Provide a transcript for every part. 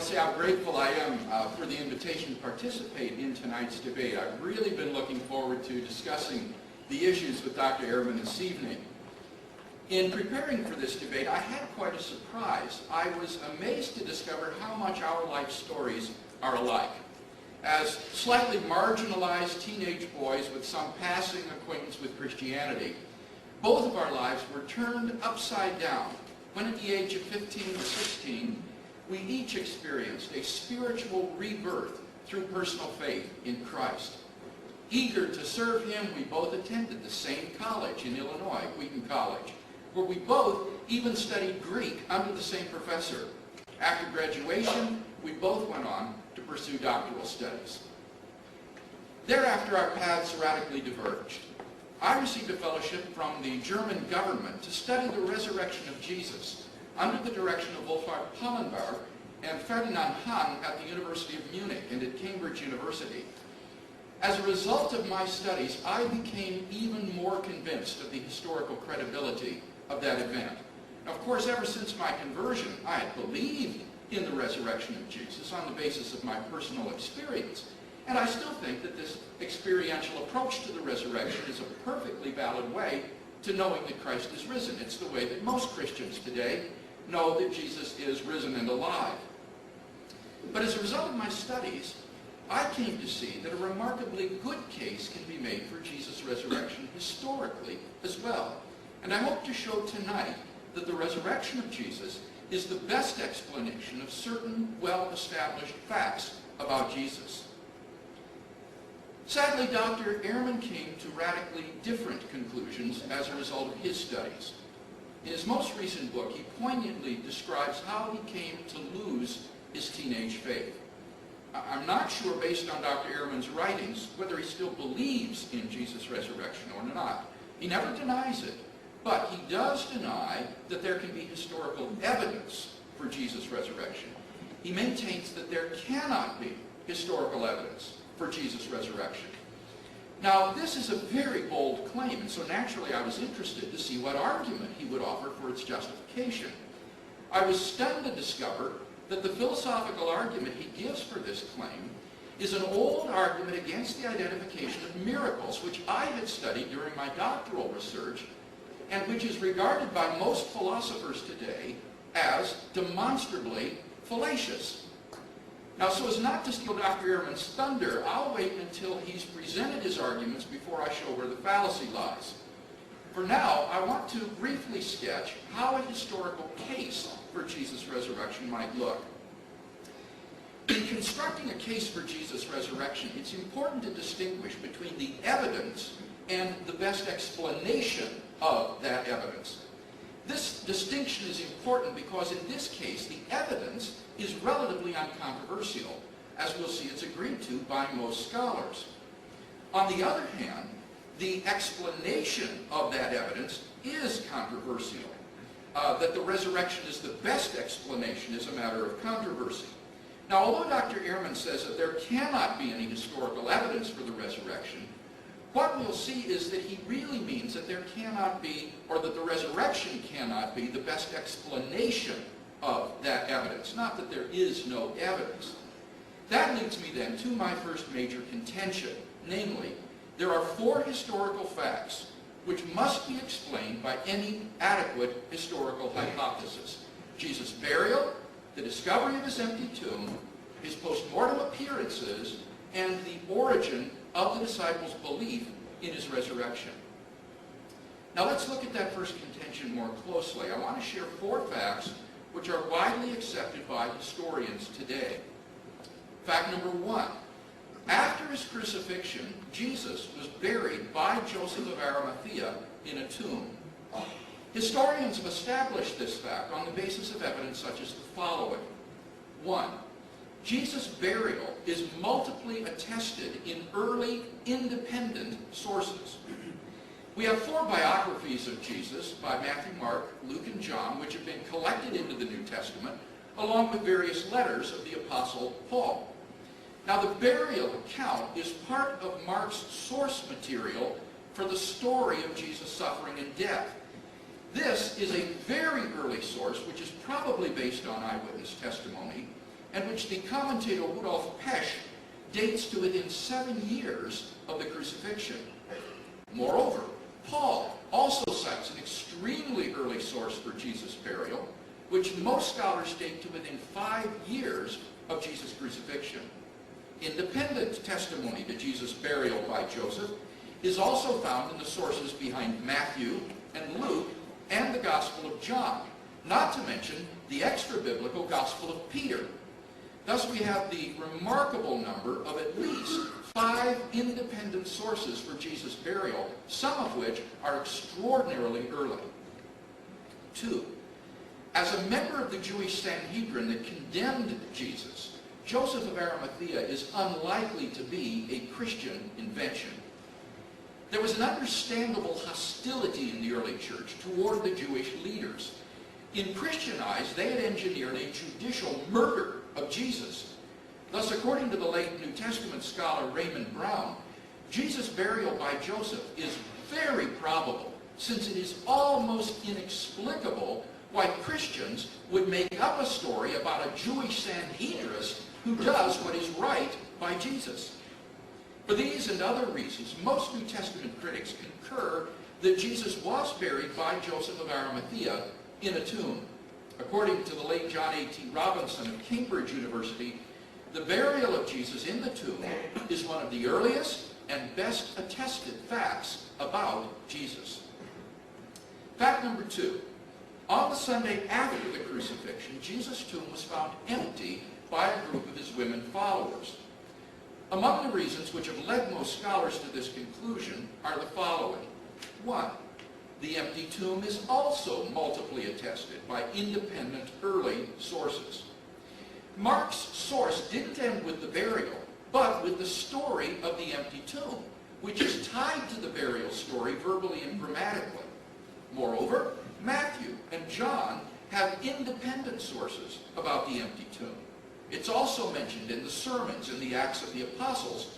say how grateful I am for the invitation to participate in tonight's debate. I've really been looking forward to discussing the issues with Dr. Ehrman this evening. In preparing for this debate, I had quite a surprise. I was amazed to discover how much our life stories are alike. As slightly marginalized teenage boys with some passing acquaintance with Christianity, both of our lives were turned upside down when at the age of 15 to 16, we each experienced a spiritual rebirth through personal faith in Christ. Eager to serve Him, we both attended the same college in Illinois, Wheaton College, where we both even studied Greek under the same professor. After graduation, we both went on to pursue doctoral studies. Thereafter, our paths radically diverged. I received a fellowship from the German government to study the resurrection of Jesus under the direction of Wolfhard Pannenberg and Ferdinand Hahn at the University of Munich and at Cambridge University. As a result of my studies, I became even more convinced of the historical credibility of that event. Now, of course, ever since my conversion, I had believed in the resurrection of Jesus on the basis of my personal experience. And I still think that this experiential approach to the resurrection is a perfectly valid way to knowing that Christ is risen. It's the way that most Christians today know that Jesus is risen and alive. But as a result of my studies, I came to see that a remarkably good case can be made for Jesus' resurrection historically as well. And I hope to show tonight that the resurrection of Jesus is the best explanation of certain well-established facts about Jesus. Sadly, Dr. Ehrman came to radically different conclusions as a result of his studies. In his most recent book, he poignantly describes how he came to lose his teenage faith. I'm not sure, based on Dr. Ehrman's writings, whether he still believes in Jesus' resurrection or not. He never denies it, but he does deny that there can be historical evidence for Jesus' resurrection. He maintains that there cannot be historical evidence for Jesus' resurrection. Now, this is a very bold claim, and so naturally I was interested to see what argument he would offer for its justification. I was stunned to discover that the philosophical argument he gives for this claim is an old argument against the identification of miracles, which I had studied during my doctoral research, and which is regarded by most philosophers today as demonstrably fallacious. Now, so as not to steal Dr. Ehrman's thunder, I'll wait until he's presented his arguments before I show where the fallacy lies. For now, I want to briefly sketch how a historical case for Jesus' resurrection might look. In constructing a case for Jesus' resurrection, it's important to distinguish between the evidence and the best explanation of that evidence. This distinction is important because in this case, the evidence is relatively uncontroversial. As we'll see, it's agreed to by most scholars. On the other hand, the explanation of that evidence is controversial. That the resurrection is the best explanation is a matter of controversy. Now, although Dr. Ehrman says that there cannot be any historical evidence for the resurrection, what we'll see is that he really means that there cannot be, or that the resurrection cannot be, the best explanation of that evidence, not that there is no evidence. That leads me then to my first major contention, namely, there are 4 historical facts which must be explained by any adequate historical hypothesis: Jesus' burial, the discovery of his empty tomb, his post-mortem appearances, and the origin of the disciples' belief in his resurrection. Now let's look at that first contention more closely. I want to share 4 facts which are widely accepted by historians today. Fact number 1. After his crucifixion, Jesus was buried by Joseph of Arimathea in a tomb. Historians have established this fact on the basis of evidence such as the following. 1. Jesus' burial is multiply attested in early independent sources. We have 4 biographies of Jesus by Matthew, Mark, Luke, and John, which have been collected into the New Testament, along with various letters of the Apostle Paul. Now, the burial account is part of Mark's source material for the story of Jesus' suffering and death. This is a very early source, which is probably based on eyewitness testimony, and which the commentator Rudolf Pesch dates to within 7 years of the crucifixion. Moreover, Paul also cites an extremely early source for Jesus' burial, which most scholars date to within 5 years of Jesus' crucifixion. Independent testimony to Jesus' burial by Joseph is also found in the sources behind Matthew and Luke and the Gospel of John, not to mention the extra-biblical Gospel of Peter. Thus we have the remarkable number of at least 5 independent sources for Jesus' burial, some of which are extraordinarily early. 2. As a member of the Jewish Sanhedrin that condemned Jesus, Joseph of Arimathea is unlikely to be a Christian invention. There was an understandable hostility in the early church toward the Jewish leaders. In Christian eyes, they had engineered a judicial murder of Jesus. Thus, according to the late New Testament scholar Raymond Brown, Jesus' burial by Joseph is very probable, since it is almost inexplicable why Christians would make up a story about a Jewish Sanhedrist who does what is right by Jesus. For these and other reasons, most New Testament critics concur that Jesus was buried by Joseph of Arimathea in a tomb. According to the late John A.T. Robinson of Cambridge University, the burial of Jesus in the tomb is one of the earliest and best attested facts about Jesus. Fact number 2. On the Sunday after the crucifixion, Jesus' tomb was found empty by a group of his women followers. Among the reasons which have led most scholars to this conclusion are the following. 1. The empty tomb is also multiply attested by independent early sources. Mark's source didn't end with the burial, but with the story of the empty tomb, which is tied to the burial story verbally and grammatically. Moreover, Matthew and John have independent sources about the empty tomb. It's also mentioned in the sermons in the Acts of the Apostles,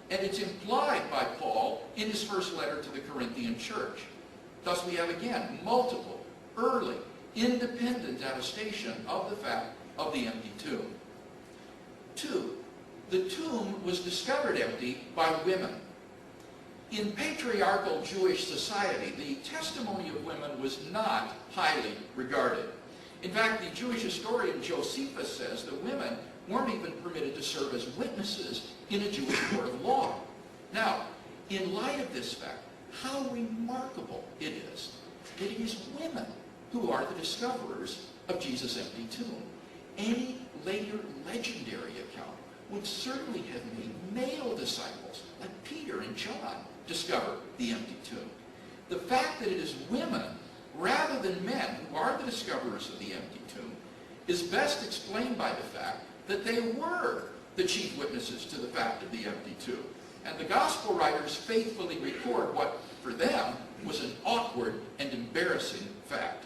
and it's implied by Paul in his first letter to the Corinthian church. Thus we have again multiple, early, independent attestation of the fact of the empty tomb. 2. The tomb was discovered empty by women. In patriarchal Jewish society, the testimony of women was not highly regarded. In fact, the Jewish historian Josephus says that women weren't even permitted to serve as witnesses in a Jewish court of law. Now, in light of this fact, how remarkable it is that it is women who are the discoverers of Jesus' empty tomb. Any later legendary account would certainly have made male disciples like Peter and John discover the empty tomb. The fact that it is women rather than men who are the discoverers of the empty tomb is best explained by the fact that they were the chief witnesses to the fact of the empty tomb. And the gospel writers faithfully record what, for them, was an awkward and embarrassing fact.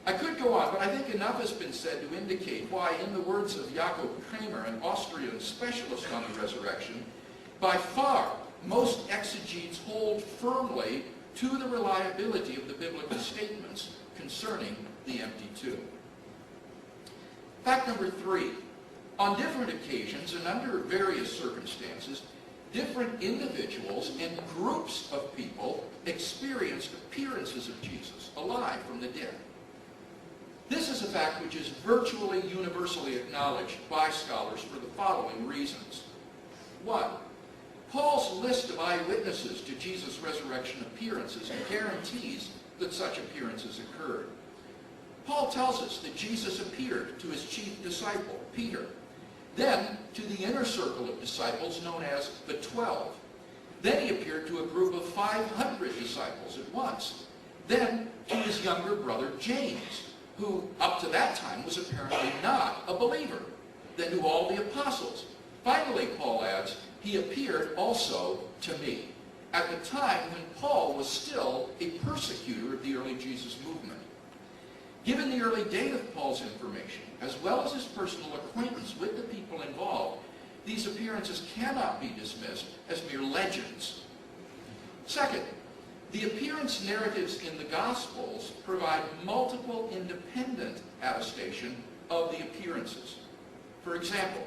I could go on, but I think enough has been said to indicate why, in the words of Jakob Kramer, an Austrian specialist on the resurrection, by far most exegetes hold firmly to the reliability of the biblical statements concerning the empty tomb. Fact number 3. On different occasions and under various circumstances, different individuals and groups of people experienced appearances of Jesus alive from the dead. This is a fact which is virtually universally acknowledged by scholars for the following reasons. 1. Paul's list of eyewitnesses to Jesus' resurrection appearances guarantees that such appearances occurred. Paul tells us that Jesus appeared to his chief disciple, Peter, then to the inner circle of disciples known as the 12. Then he appeared to a group of 500 disciples at once. Then to his younger brother James, who up to that time was apparently not a believer. Then to all the apostles. Finally, Paul adds, he appeared also to me, at the time when Paul was still a persecutor of the early Jesus movement. Given the early date of Paul's information, as well as his personal acquaintance with the people involved, these appearances cannot be dismissed as mere legends. Second, the appearance narratives in the Gospels provide multiple independent attestation of the appearances. For example,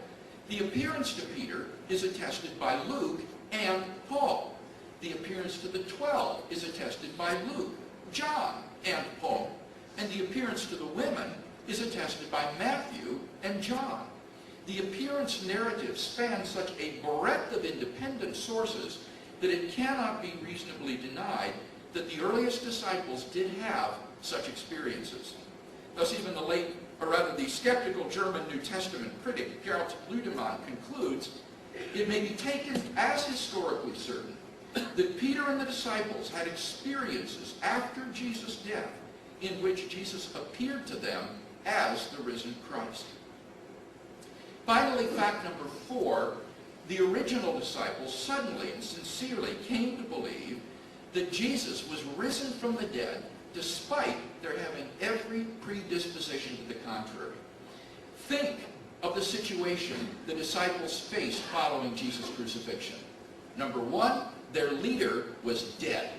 the appearance to Peter is attested by Luke and Paul. The appearance to the 12 is attested by Luke, John, and Paul. And the appearance to the women is attested by Matthew and John. The appearance narrative spans such a breadth of independent sources that it cannot be reasonably denied that the earliest disciples did have such experiences. Thus even the skeptical German New Testament critic Gerd Ludemann concludes, it may be taken as historically certain that Peter and the disciples had experiences after Jesus' death in which Jesus appeared to them as the risen Christ. Finally, fact number 4, the original disciples suddenly and sincerely came to believe that Jesus was risen from the dead despite their having every predisposition to the contrary. Think of the situation the disciples faced following Jesus' crucifixion. Number 1, their leader was dead.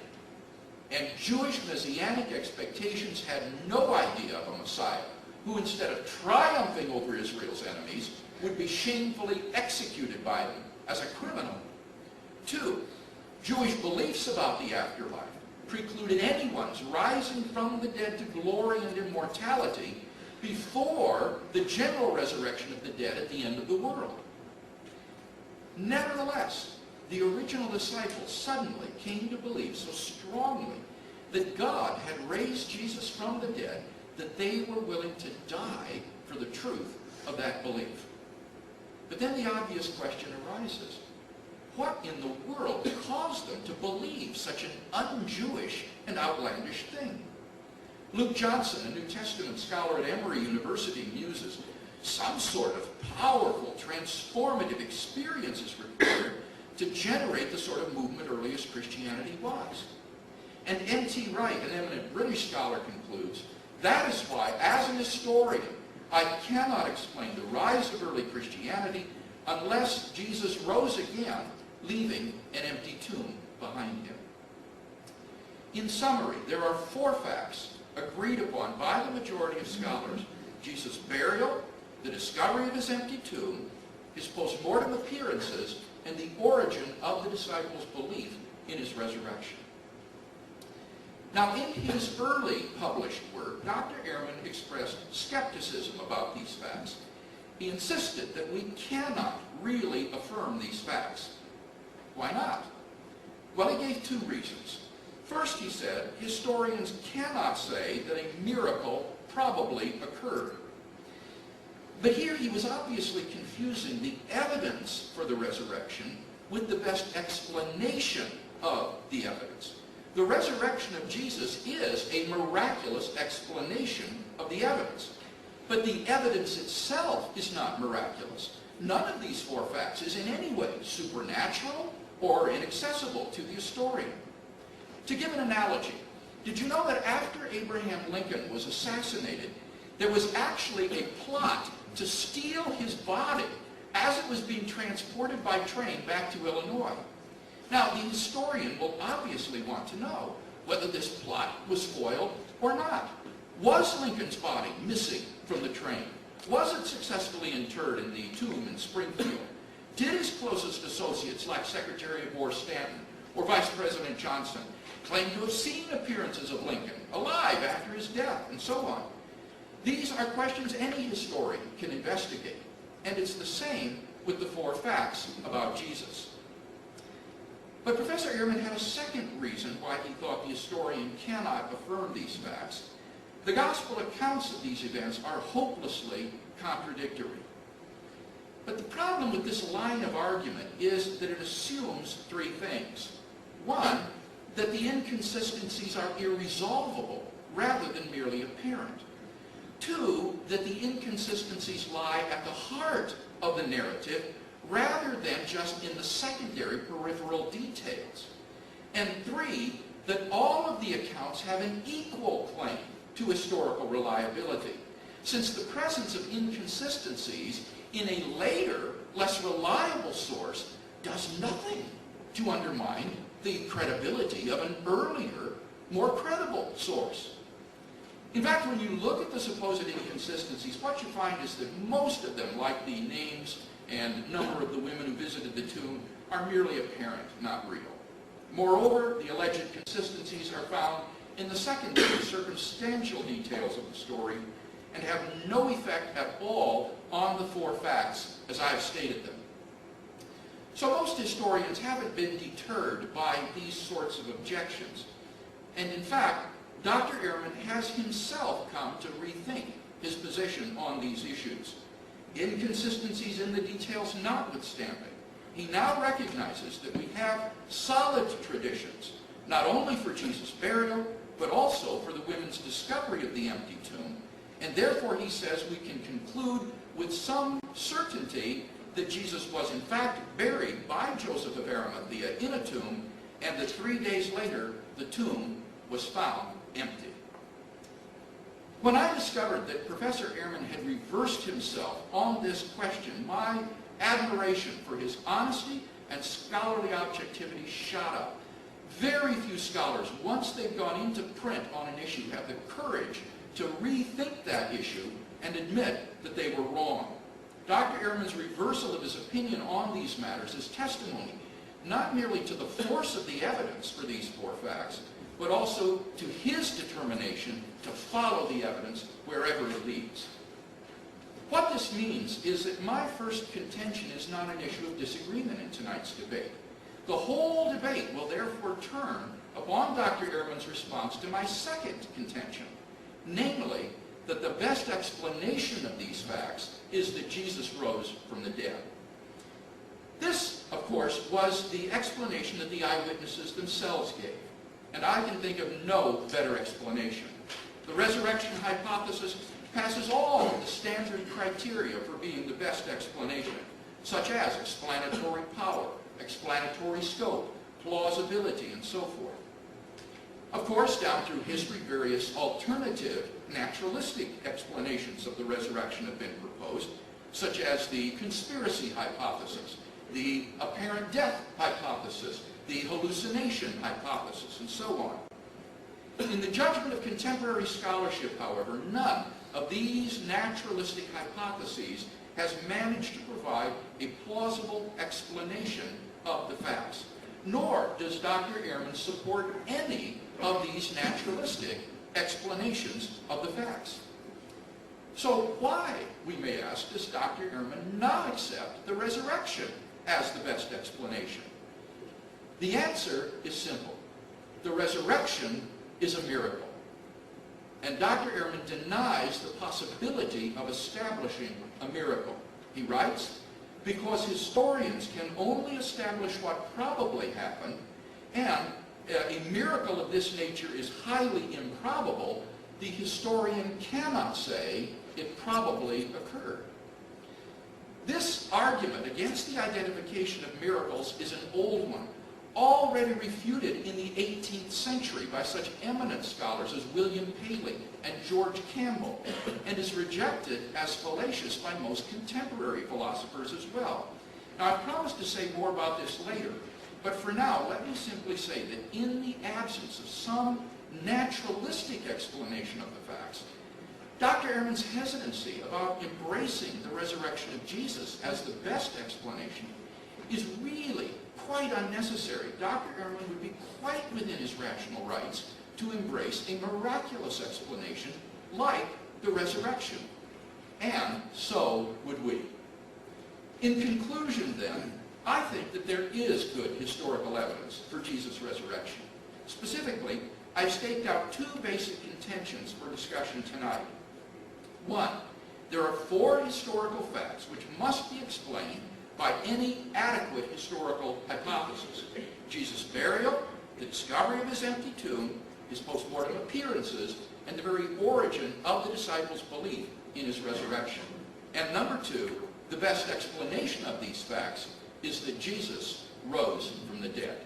And Jewish messianic expectations had no idea of a Messiah who, instead of triumphing over Israel's enemies, would be shamefully executed by them as a criminal. 2, Jewish beliefs about the afterlife precluded anyone's rising from the dead to glory and immortality before the general resurrection of the dead at the end of the world. Nevertheless, the original disciples suddenly came to believe so strongly that God had raised Jesus from the dead that they were willing to die for the truth of that belief. But then the obvious question arises. What in the world caused them to believe such an un-Jewish and outlandish thing? Luke Johnson, a New Testament scholar at Emory University, muses, some sort of powerful, transformative experience is required to generate the sort of movement earliest Christianity was. And N.T. Wright, an eminent British scholar, concludes, that is why, as an historian, I cannot explain the rise of early Christianity unless Jesus rose again, leaving an empty tomb behind him. In summary, there are 4 facts agreed upon by the majority of scholars: Jesus' burial, the discovery of his empty tomb, his post-mortem appearances, and the origin of the disciples' belief in his resurrection. Now, in his early published work, Dr. Ehrman expressed skepticism about these facts. He insisted that we cannot really affirm these facts. Why not? Well, he gave 2 reasons. First, he said, historians cannot say that a miracle probably occurred. But here he was obviously confusing the evidence for the resurrection with the best explanation of the evidence. The resurrection of Jesus is a miraculous explanation of the evidence. But the evidence itself is not miraculous. None of these 4 facts is in any way supernatural or inaccessible to the historian. To give an analogy, did you know that after Abraham Lincoln was assassinated, there was actually a plot to steal his body as it was being transported by train back to Illinois? Now, the historian will obviously want to know whether this plot was foiled or not. Was Lincoln's body missing from the train? Was it successfully interred in the tomb in Springfield? Did his closest associates, like Secretary of War Stanton or Vice President Johnson, claim to have seen appearances of Lincoln alive after his death, and so on? These are questions any historian can investigate, and it's the same with the 4 facts about Jesus. But Professor Ehrman had a second reason why he thought the historian cannot affirm these facts. The gospel accounts of these events are hopelessly contradictory. But the problem with this line of argument is that it assumes 3 things. 1, that the inconsistencies are irresolvable rather than merely apparent. 2, that the inconsistencies lie at the heart of the narrative rather than just in the secondary peripheral details. And 3, that all of the accounts have an equal claim to historical reliability, since the presence of inconsistencies in a later, less reliable source does nothing to undermine the credibility of an earlier, more credible source. In fact, when you look at the supposed inconsistencies, what you find is that most of them, like the names and number of the women who visited the tomb, are merely apparent, not real. Moreover, the alleged consistencies are found in the secondary circumstantial details of the story and have no effect at all on the four facts as I have stated them. So most historians haven't been deterred by these sorts of objections. And in fact, Dr. Ehrman has himself come to rethink his position on these issues. Inconsistencies in the details notwithstanding, he now recognizes that we have solid traditions, not only for Jesus' burial, but also for the women's discovery of the empty tomb. And therefore, he says, we can conclude with some certainty that Jesus was in fact buried by Joseph of Arimathea in a tomb, and that 3 days later, the tomb was found empty. When I discovered that Professor Ehrman had reversed himself on this question, my admiration for his honesty and scholarly objectivity shot up. Very few scholars, once they've gone into print on an issue, have the courage to rethink that issue and admit that they were wrong. Dr. Ehrman's reversal of his opinion on these matters is testimony not merely to the force of the evidence for these four facts, but also to his determination to follow the evidence wherever it leads. What this means is that my first contention is not an issue of disagreement in tonight's debate. The whole debate will therefore turn upon Dr. Ehrman's response to my second contention, namely that the best explanation of these facts is that Jesus rose from the dead. This, of course, was the explanation that the eyewitnesses themselves gave, and I can think of no better explanation. The resurrection hypothesis passes all of the standard criteria for being the best explanation, such as explanatory power, explanatory scope, plausibility, and so forth. Of course, down through history, various alternative naturalistic explanations of the resurrection have been proposed, such as the conspiracy hypothesis, the apparent death hypothesis, the hallucination hypothesis, and so on. In the judgment of contemporary scholarship, however, none of these naturalistic hypotheses has managed to provide a plausible explanation of the facts, nor does Dr. Ehrman support any of these naturalistic explanations of the facts. So why, we may ask, does Dr. Ehrman not accept the resurrection as the best explanation? The answer is simple. The resurrection is a miracle. And Dr. Ehrman denies the possibility of establishing a miracle. He writes, because historians can only establish what probably happened, and a miracle of this nature is highly improbable, the historian cannot say it probably occurred. This argument against the identification of miracles is an old one, already refuted in the 18th century by such eminent scholars as William Paley and George Campbell, and is rejected as fallacious by most contemporary philosophers as well. Now, I promised to say more about this later, but for now, let me simply say that in the absence of some naturalistic explanation of the facts, Dr. Ehrman's hesitancy about embracing the resurrection of Jesus as the best explanation is really quite unnecessary. Dr. Ehrman would be quite within his rational rights to embrace a miraculous explanation like the resurrection. And so would we. In conclusion, then, I think that there is good historical evidence for Jesus' resurrection. Specifically, I've staked out two basic contentions for discussion tonight. One, there are four historical facts which must be explained by any adequate historical hypothesis: Jesus' burial, the discovery of his empty tomb, his post-mortem appearances, and the very origin of the disciples' belief in his resurrection. And number two, the best explanation of these facts is that Jesus rose from the dead.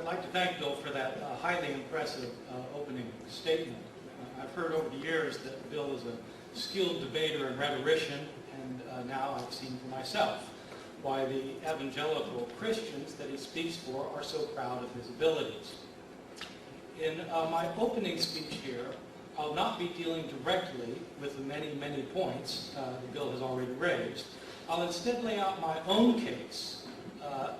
like to thank Bill for that highly impressive opening statement. I've heard over the years that Bill is a skilled debater and rhetorician, and now I've seen for myself why the evangelical Christians that he speaks for are so proud of his abilities. In my opening speech here, I'll not be dealing directly with the many, many points that Bill has already raised. I'll instead lay out my own case,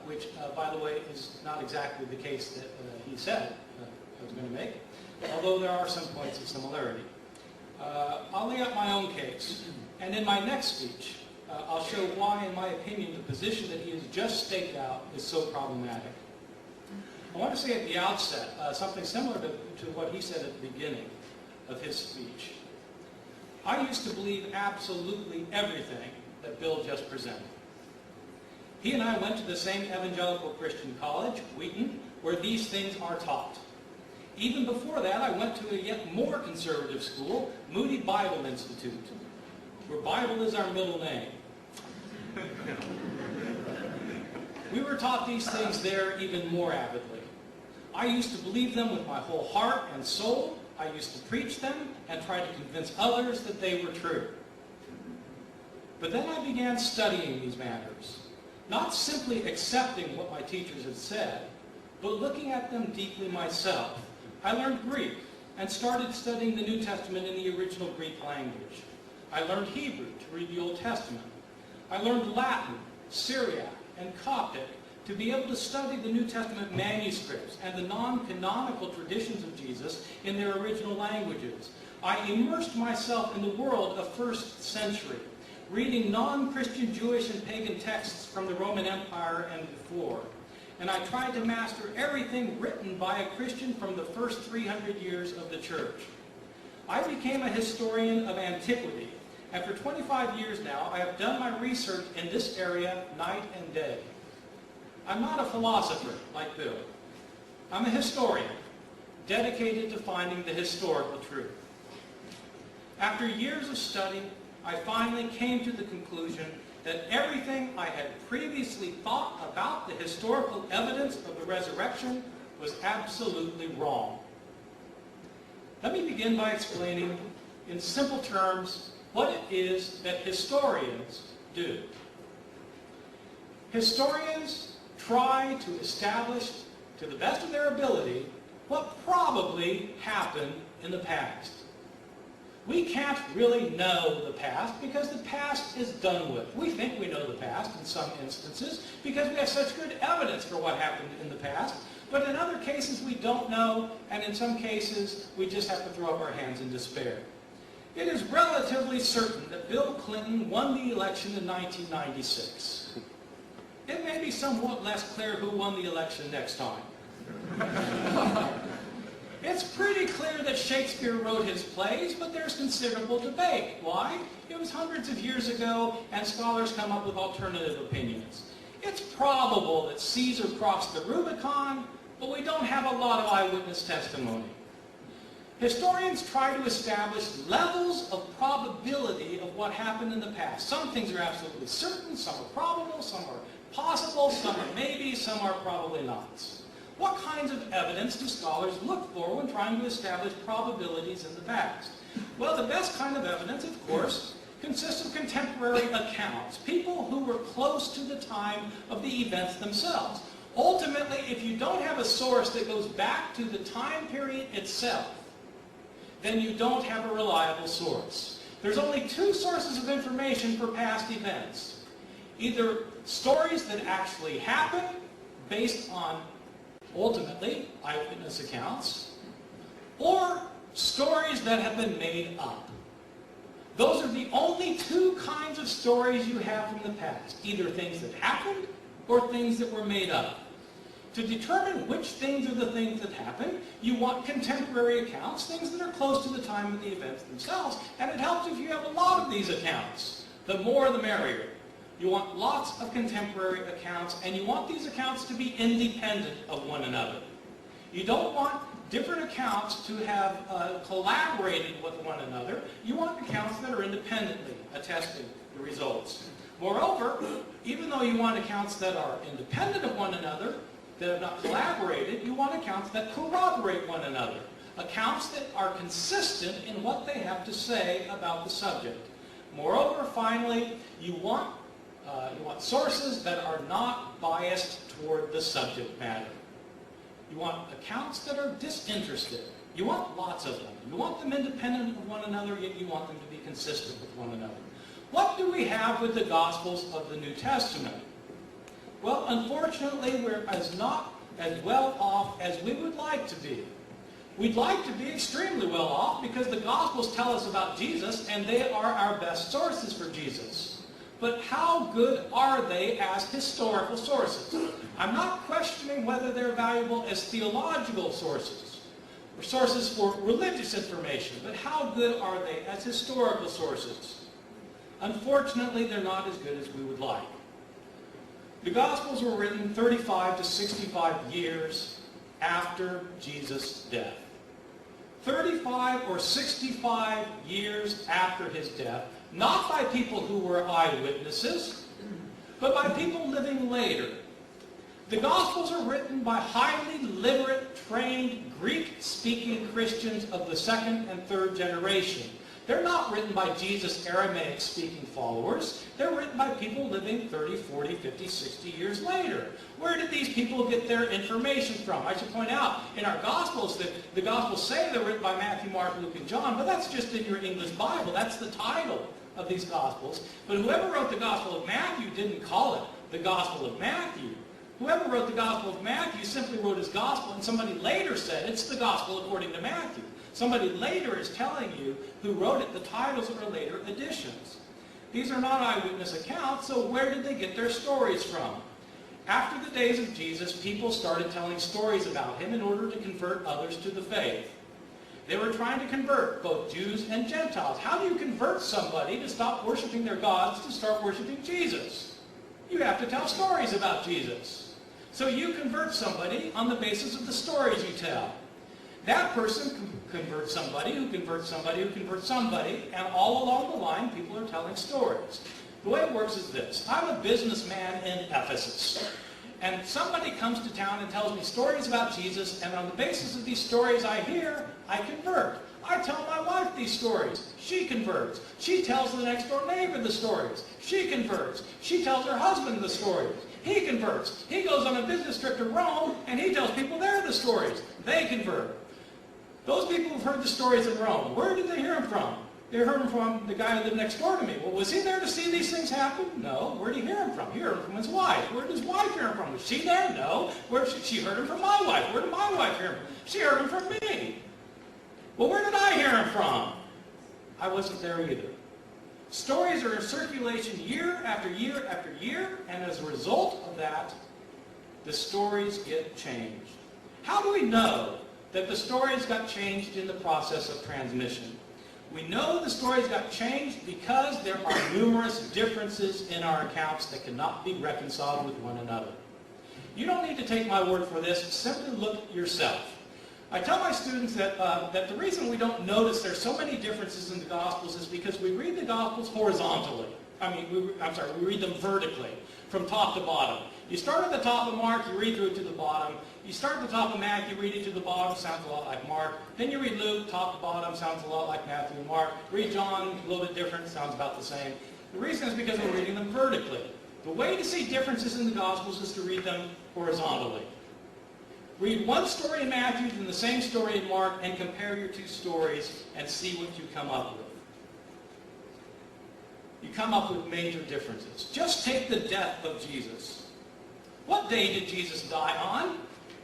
which, by the way, is not exactly the case that he said I was going to make, although there are some points of similarity. I'll lay out my own case, and in my next speech, I'll show why, in my opinion, the position that he has just staked out is so problematic. I want to say at the outset something similar to what he said at the beginning of his speech. I used to believe absolutely everything that Bill just presented. He and I went to the same evangelical Christian college, Wheaton, where these things are taught. Even before that, I went to a yet more conservative school, Moody Bible Institute, where Bible is our middle name. We were taught these things there even more avidly. I used to believe them with my whole heart and soul. I used to preach them and try to convince others that they were true. But then I began studying these matters, not simply accepting what my teachers had said, but looking at them deeply myself. I learned Greek and started studying the New Testament in the original Greek language. I learned Hebrew to read the Old Testament. I learned Latin, Syriac, and Coptic to be able to study the New Testament manuscripts and the non-canonical traditions of Jesus in their original languages. I immersed myself in the world of first century, reading non-Christian Jewish and pagan texts from the Roman Empire and before. And I tried to master everything written by a Christian from the first 300 years of the church. I became a historian of antiquity, and for 25 years now I have done my research in this area night and day. I'm not a philosopher like Bill. I'm a historian, dedicated to finding the historical truth. After years of study, I finally came to the conclusion that everything I had previously thought about the historical evidence of the resurrection was absolutely wrong. Let me begin by explaining in simple terms what it is that historians do. Historians try to establish, to the best of their ability, what probably happened in the past. We can't really know the past because the past is done with. We think we know the past in some instances because we have such good evidence for what happened in the past, but in other cases we don't know, and in some cases we just have to throw up our hands in despair. It is relatively certain that Bill Clinton won the election in 1996. It may be somewhat less clear who won the election next time. It's pretty clear that Shakespeare wrote his plays, but there's considerable debate. Why? It was hundreds of years ago, and scholars come up with alternative opinions. It's probable that Caesar crossed the Rubicon, but we don't have a lot of eyewitness testimony. Historians try to establish levels of probability of what happened in the past. Some things are absolutely certain, some are probable, some are possible, some are maybe, some are probably not. What kinds of evidence do scholars look for when trying to establish probabilities in the past? Well, the best kind of evidence, of course, consists of contemporary accounts, people who were close to the time of the events themselves. Ultimately, if you don't have a source that goes back to the time period itself, then you don't have a reliable source. There's only two sources of information for past events. Either stories that actually happened based on, ultimately, eyewitness accounts, or stories that have been made up. Those are the only two kinds of stories you have from the past, either things that happened or things that were made up. To determine which things are the things that happened, you want contemporary accounts, things that are close to the time of the events themselves, and it helps if you have a lot of these accounts. The more the merrier. You want lots of contemporary accounts, and you want these accounts to be independent of one another. You don't want different accounts to have collaborated with one another. You want accounts that are independently attesting the results. Moreover, even though you want accounts that are independent of one another, that have not collaborated. You want accounts that corroborate one another. Accounts that are consistent in what they have to say about the subject. Moreover, finally, you want sources that are not biased toward the subject matter. You want accounts that are disinterested. You want lots of them. You want them independent of one another, yet you want them to be consistent with one another. What do we have with the Gospels of the New Testament? Well, unfortunately, we're not as well off as we would like to be. We'd like to be extremely well off because the Gospels tell us about Jesus and they are our best sources for Jesus. But how good are they as historical sources? I'm not questioning whether they're valuable as theological sources or sources for religious information, but how good are they as historical sources? Unfortunately, they're not as good as we would like. The Gospels were written 35 to 65 years after Jesus' death. 35 or 65 years after his death, not by people who were eyewitnesses, but by people living later. The Gospels are written by highly literate, trained, Greek-speaking Christians of the second and third generation. They're not written by Jesus' Aramaic-speaking followers. They're written by people living 30, 40, 50, 60 years later. Where did these people get their information from? I should point out, in our Gospels, that the Gospels say they're written by Matthew, Mark, Luke, and John, but that's just in your English Bible. That's the title of these Gospels. But whoever wrote the Gospel of Matthew didn't call it the Gospel of Matthew. Whoever wrote the Gospel of Matthew simply wrote his Gospel, and somebody later said it's the Gospel according to Matthew. Somebody later is telling you who wrote it. The titles are later additions. These are not eyewitness accounts, so where did they get their stories from? After the days of Jesus, people started telling stories about him in order to convert others to the faith. They were trying to convert both Jews and Gentiles. How do you convert somebody to stop worshiping their gods to start worshiping Jesus? You have to tell stories about Jesus. So you convert somebody on the basis of the stories you tell. That person converts somebody who converts somebody who converts somebody, and all along the line, people are telling stories. The way it works is this. I'm a businessman in Ephesus, and somebody comes to town and tells me stories about Jesus, and on the basis of these stories I hear, I convert. I tell my wife these stories. She converts. She tells the next door neighbor the stories. She converts. She tells her husband the stories. He converts. He goes on a business trip to Rome, and he tells people there the stories. They convert. Those people who've heard the stories in Rome, where did they hear them from? They heard them from the guy who lived next door to me. Well, was he there to see these things happen? No. Where did he hear them from? He heard them from his wife. Where did his wife hear them from? Was she there? No. She heard them from my wife. Where did my wife hear them from? She heard them from me. Well, where did I hear them from? I wasn't there either. Stories are in circulation year after year after year, and as a result of that, the stories get changed. How do we know that the stories got changed in the process of transmission? We know the stories got changed because there are numerous differences in our accounts that cannot be reconciled with one another. You don't need to take my word for this. Simply look yourself. I tell my students that the reason we don't notice there's so many differences in the Gospels is because we read the Gospels horizontally. We read them vertically, from top to bottom. You start at the top of Mark, you read through it to the bottom. You start at the top of Matthew, you read it to the bottom, sounds a lot like Mark. Then you read Luke, top to bottom, sounds a lot like Matthew and Mark. Read John, a little bit different, sounds about the same. The reason is because we're reading them vertically. The way to see differences in the Gospels is to read them horizontally. Read one story in Matthew and the same story in Mark and compare your two stories and see what you come up with. You come up with major differences. Just take the death of Jesus. What day did Jesus die on?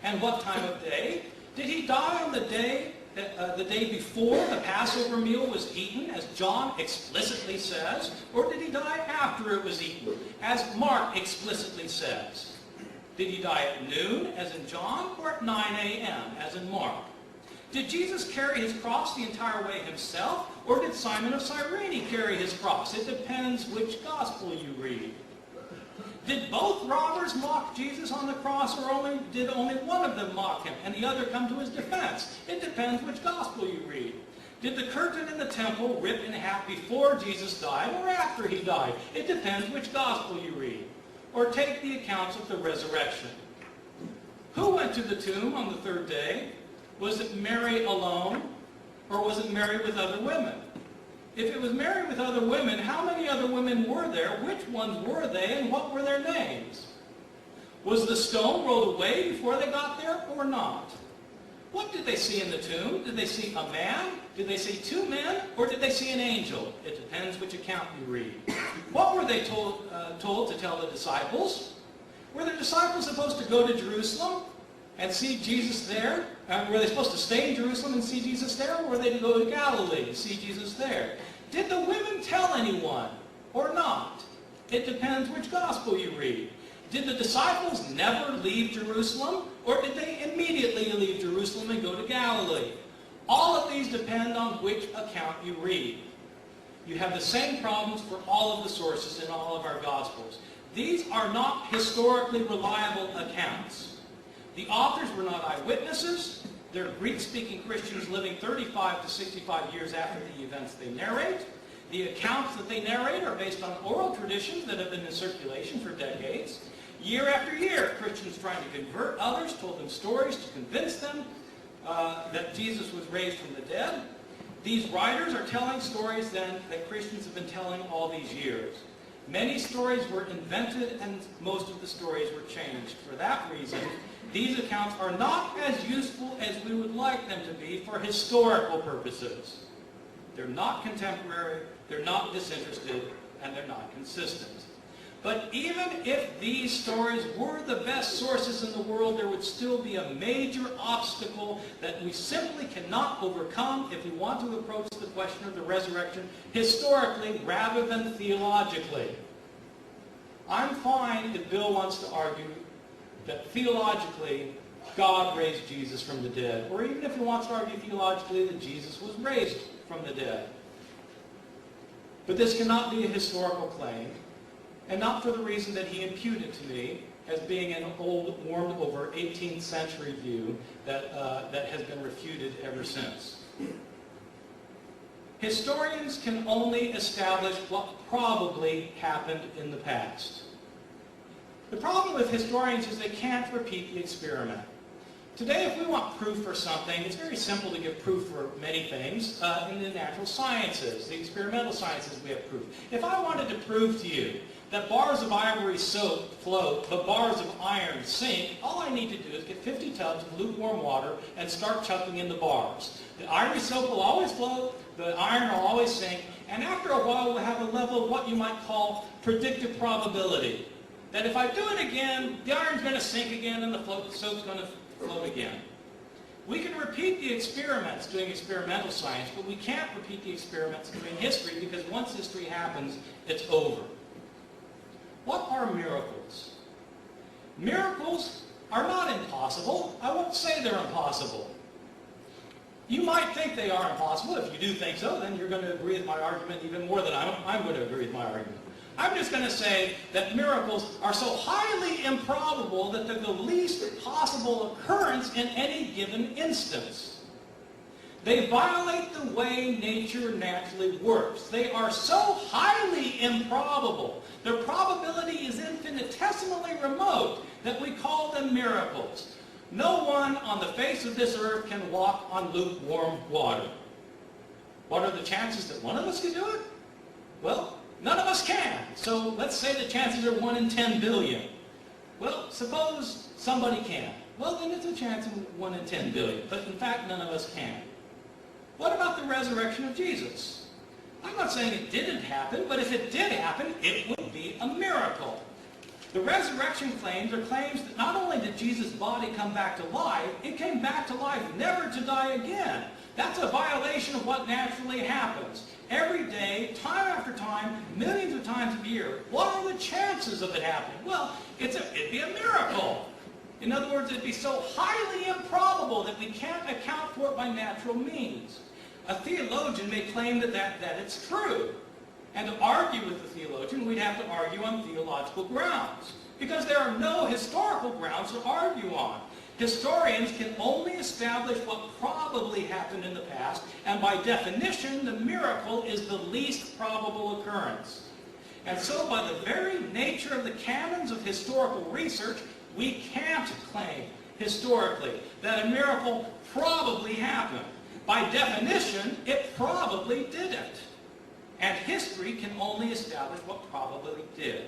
And what time of day? Did he die on the day before the Passover meal was eaten, as John explicitly says? Or did he die after it was eaten, as Mark explicitly says? Did he die at noon, as in John, or at 9 a.m., as in Mark? Did Jesus carry his cross the entire way himself, or did Simon of Cyrene carry his cross? It depends which gospel you read. Did both robbers mock Jesus on the cross, or did only one of them mock him, and the other come to his defense? It depends which gospel you read. Did the curtain in the temple rip in half before Jesus died, or after he died? It depends which gospel you read. Or take the accounts of the resurrection. Who went to the tomb on the third day? Was it Mary alone, or was it Mary with other women? If it was Mary with other women, how many other women were there? Which ones were they, and what were their names? Was the stone rolled away before they got there, or not? What did they see in the tomb? Did they see a man? Did they see two men? Or did they see an angel? It depends which account you read. What were they told to tell the disciples? Were the disciples supposed to go to Jerusalem and see Jesus there? Were they supposed to stay in Jerusalem and see Jesus there? Or were they to go to Galilee to see Jesus there? Did the women tell anyone or not? It depends which gospel you read. Did the disciples never leave Jerusalem? Or did they immediately leave Jerusalem and go to Galilee? All of these depend on which account you read. You have the same problems for all of the sources in all of our Gospels. These are not historically reliable accounts. The authors were not eyewitnesses. They're Greek-speaking Christians living 35 to 65 years after the events they narrate. The accounts that they narrate are based on oral traditions that have been in circulation for decades. Year after year, Christians trying to convert others told them stories to convince them that Jesus was raised from the dead. These writers are telling stories then that Christians have been telling all these years. Many stories were invented and most of the stories were changed. For that reason, these accounts are not as useful as we would like them to be for historical purposes. They're not contemporary, they're not disinterested, and they're not consistent. But even if these stories were the best sources in the world, there would still be a major obstacle that we simply cannot overcome if we want to approach the question of the resurrection historically rather than theologically. I'm fine if Bill wants to argue that theologically God raised Jesus from the dead, or even if he wants to argue theologically that Jesus was raised from the dead. But this cannot be a historical claim, and not for the reason that he imputed to me as being an old, warmed over 18th century view that has been refuted ever since. Historians can only establish what probably happened in the past. The problem with historians is they can't repeat the experiment. Today, if we want proof for something, it's very simple to give proof for many things. In the natural sciences, the experimental sciences, we have proof. If I wanted to prove to you that bars of ivory soap float, but bars of iron sink, all I need to do is get 50 tubs of lukewarm water and start chucking in the bars. The ivory soap will always float, the iron will always sink, and after a while we'll have a level of what you might call predictive probability. That if I do it again, the iron's going to sink again and the soap's going to float again. We can repeat the experiments doing experimental science, but we can't repeat the experiments doing history because once history happens, it's over. What are miracles? Miracles are not impossible. I won't say they're impossible. You might think they are impossible. If you do think so, then you're going to agree with my argument even more than I'm going to agree with my argument. I'm just going to say that miracles are so highly improbable that they're the least possible occurrence in any given instance. They violate the way nature naturally works. They are so highly improbable, their probability is infinitesimally remote, that we call them miracles. No one on the face of this earth can walk on lukewarm water. What are the chances that one of us can do it? Well, none of us can. So let's say the chances are 1 in 10 billion. Well, suppose somebody can. Well, then it's a chance of 1 in 10 billion. But in fact, none of us can. What about the resurrection of Jesus? I'm not saying it didn't happen, but if it did happen, it would be a miracle. The resurrection claims are claims that not only did Jesus' body come back to life, it came back to life never to die again. That's a violation of what naturally happens. Every day, time after time, millions of times a year. What are the chances of it happening? Well, it'd be a miracle. In other words, it'd be so highly improbable that we can't account for it by natural means. A theologian may claim that it's true. And to argue with the theologian, we'd have to argue on theological grounds. Because there are no historical grounds to argue on. Historians can only establish what probably happened in the past, and by definition, the miracle is the least probable occurrence. And so, by the very nature of the canons of historical research, we can't claim historically that a miracle probably happened. By definition, it probably didn't. And history can only establish what probably did.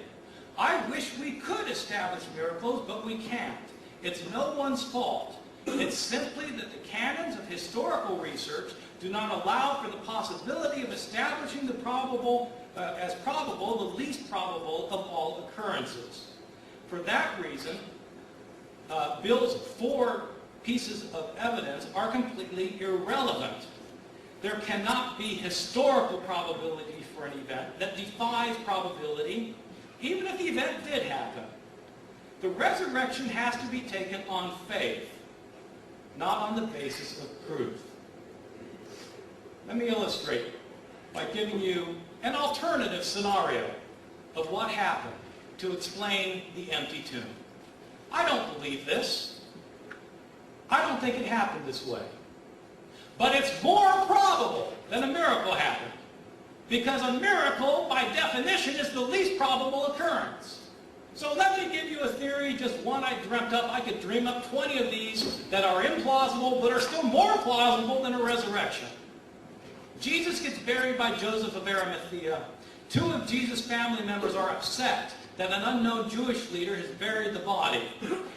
I wish we could establish miracles, but we can't. It's no one's fault. It's simply that the canons of historical research do not allow for the possibility of establishing the probable, the least probable of all occurrences. For that reason, Bill's 4 pieces of evidence are completely irrelevant. There cannot be historical probability for an event that defies probability, even if the event did happen. The resurrection has to be taken on faith, not on the basis of proof. Let me illustrate by giving you an alternative scenario of what happened to explain the empty tomb. I don't believe this. I don't think it happened this way. But it's more probable than a miracle happened, because a miracle, by definition, is the least probable occurrence. So let me give you a theory, just one I dreamt up. I could dream up 20 of these that are implausible, but are still more plausible than a resurrection. Jesus gets buried by Joseph of Arimathea. 2 of Jesus' family members are upset that an unknown Jewish leader has buried the body.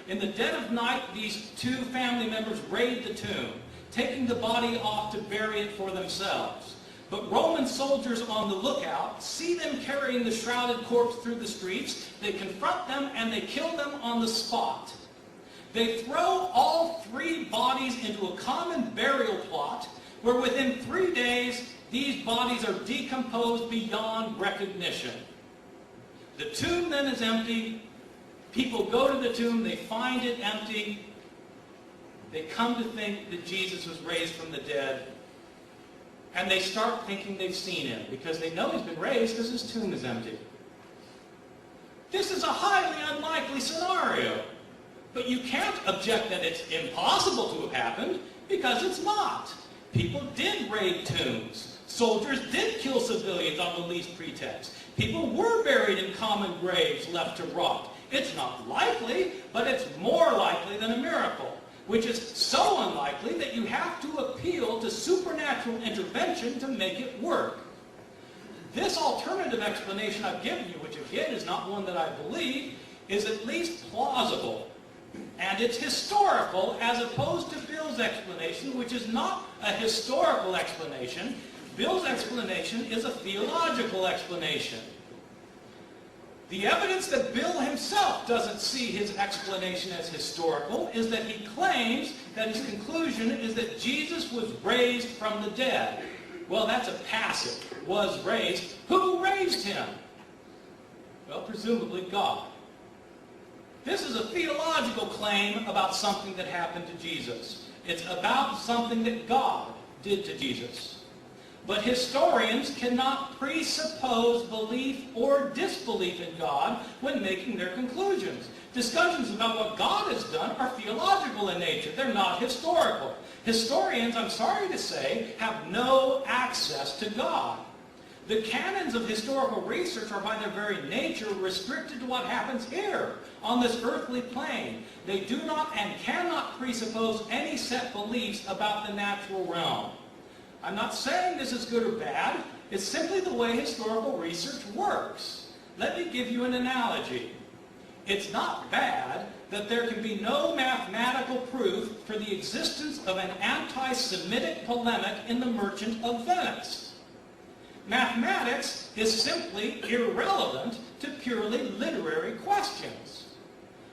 In the dead of night, these 2 family members raid the tomb, taking the body off to bury it for themselves. But Roman soldiers on the lookout see them carrying the shrouded corpse through the streets. They confront them and they kill them on the spot. They throw all 3 bodies into a common burial plot where within 3 days these bodies are decomposed beyond recognition. The tomb then is empty. People go to the tomb, they find it empty. They come to think that Jesus was raised from the dead. And they start thinking they've seen him because they know he's been raised because his tomb is empty. This is a highly unlikely scenario. But you can't object that it's impossible to have happened because it's not. People did raid tombs. Soldiers did kill civilians on the least pretext. People were buried in common graves left to rot. It's not likely, but it's more likely than a miracle, which is so unlikely that you have to appeal to supernatural intervention to make it work. This alternative explanation I've given you, which again is not one that I believe, is at least plausible. And it's historical as opposed to Bill's explanation, which is not a historical explanation. Bill's explanation is a theological explanation. The evidence that Bill himself doesn't see his explanation as historical is that he claims that his conclusion is that Jesus was raised from the dead. Well, that's a passive. Was raised. Who raised him? Well, presumably God. This is a theological claim about something that happened to Jesus. It's about something that God did to Jesus. But historians cannot presuppose belief or disbelief in God when making their conclusions. Discussions about what God has done are theological in nature. They're not historical. Historians, I'm sorry to say, have no access to God. The canons of historical research are by their very nature restricted to what happens here, on this earthly plane. They do not and cannot presuppose any set beliefs about the natural realm. I'm not saying this is good or bad. It's simply the way historical research works. Let me give you an analogy. It's not bad that there can be no mathematical proof for the existence of an anti-Semitic polemic in the Merchant of Venice. Mathematics is simply irrelevant to purely literary questions.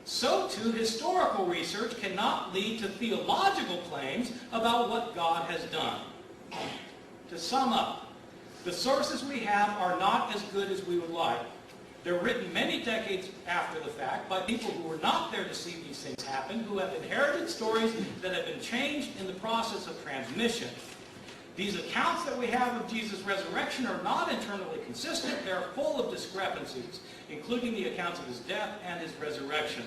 So too, historical research cannot lead to theological claims about what God has done. To sum up, the sources we have are not as good as we would like. They're written many decades after the fact by people who were not there to see these things happen, who have inherited stories that have been changed in the process of transmission. These accounts that we have of Jesus' resurrection are not internally consistent. They're full of discrepancies, including the accounts of his death and his resurrection.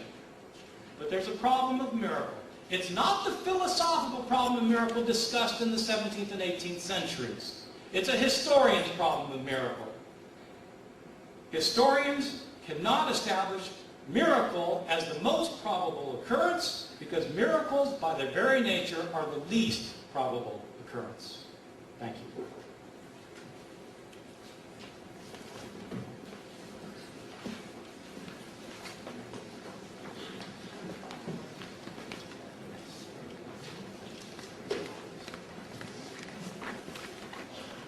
But there's a problem of miracle. It's not the philosophical problem of miracle discussed in the 17th and 18th centuries. It's a historian's problem of miracle. Historians cannot establish miracle as the most probable occurrence, because miracles, by their very nature, are the least probable occurrence. Thank you.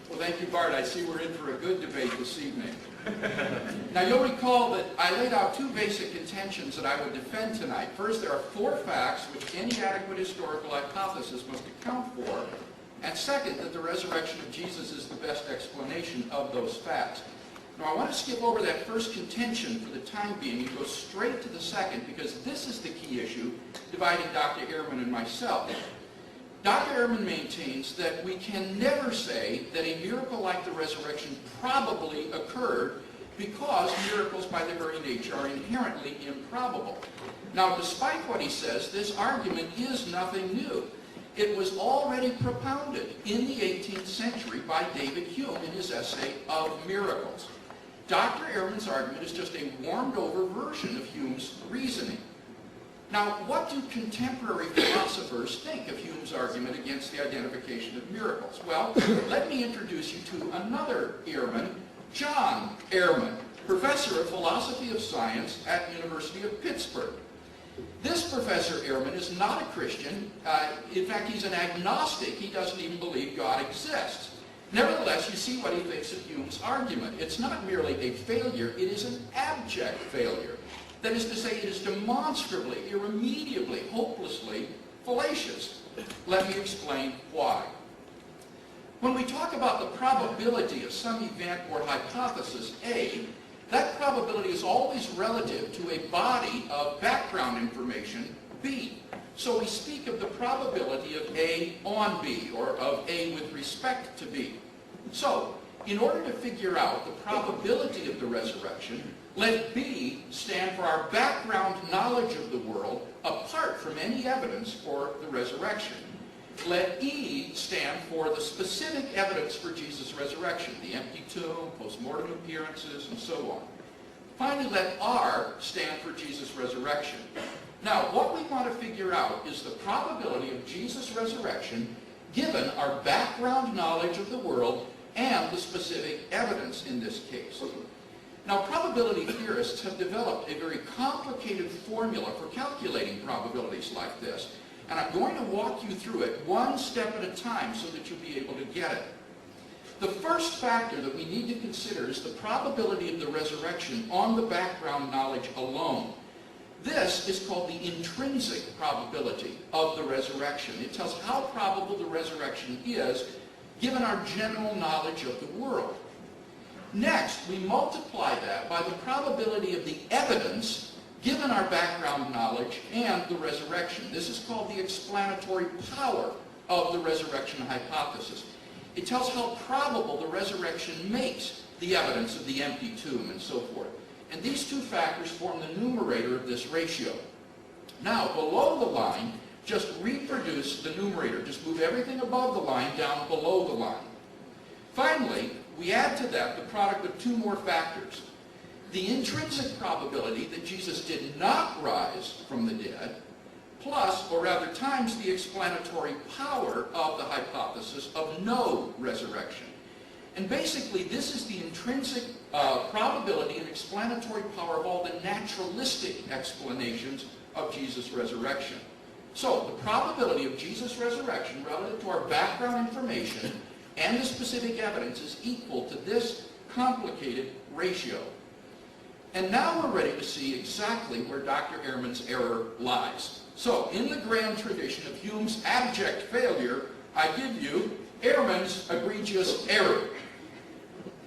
Well, thank you, Bart. I see we're in for a good debate this evening. Now, you'll recall that I laid out two basic contentions that I would defend tonight. First, there are 4 facts which any adequate historical hypothesis must account for. And second, that the resurrection of Jesus is the best explanation of those facts. Now, I want to skip over that first contention for the time being and go straight to the second, because this is the key issue dividing Dr. Ehrman and myself. Dr. Ehrman maintains that we can never say that a miracle like the resurrection probably occurred, because miracles by their very nature are inherently improbable. Now, despite what he says, this argument is nothing new. It was already propounded in the 18th century by David Hume in his essay Of Miracles. Dr. Ehrman's argument is just a warmed-over version of Hume's reasoning. Now, what do contemporary philosophers think of Hume's argument against the identification of miracles? Well, let me introduce you to another Ehrman, John Ehrman, professor of philosophy of science at the University of Pittsburgh. This Professor Ehrman is not a Christian. In fact, he's an agnostic. He doesn't even believe God exists. Nevertheless, you see what he thinks of Hume's argument. It's not merely a failure, it is an abject failure. That is to say, it is demonstrably, irremediably, hopelessly fallacious. Let me explain why. When we talk about the probability of some event or hypothesis A, that probability is always relative to a body of background information, B. So we speak of the probability of A on B, or of A with respect to B. So, in order to figure out the probability of the resurrection, let B stand for our background knowledge of the world apart from any evidence for the resurrection. Let E stand for the specific evidence for Jesus' resurrection, the empty tomb, post-mortem appearances, and so on. Finally, let R stand for Jesus' resurrection. Now, what we want to figure out is the probability of Jesus' resurrection given our background knowledge of the world and the specific evidence in this case. Now, probability theorists have developed a very complicated formula for calculating probabilities like this. And I'm going to walk you through it one step at a time so that you'll be able to get it. The first factor that we need to consider is the probability of the resurrection on the background knowledge alone. This is called the intrinsic probability of the resurrection. It tells how probable the resurrection is given our general knowledge of the world. Next, we multiply that by the probability of the evidence given our background knowledge and the resurrection. This is called the explanatory power of the resurrection hypothesis. It tells how probable the resurrection makes the evidence of the empty tomb and so forth. And these two factors form the numerator of this ratio. Now, below the line, just reproduce the numerator. Just move everything above the line down below the line. Finally, we add to that the product of two more factors. The intrinsic probability that Jesus did not rise from the dead, plus, or rather times, the explanatory power of the hypothesis of no resurrection. And basically, this is the intrinsic probability and explanatory power of all the naturalistic explanations of Jesus' resurrection. So, the probability of Jesus' resurrection relative to our background information and the specific evidence is equal to this complicated ratio. And now we're ready to see exactly where Dr. Ehrman's error lies. So, in the grand tradition of Hume's abject failure, I give you Ehrman's egregious error.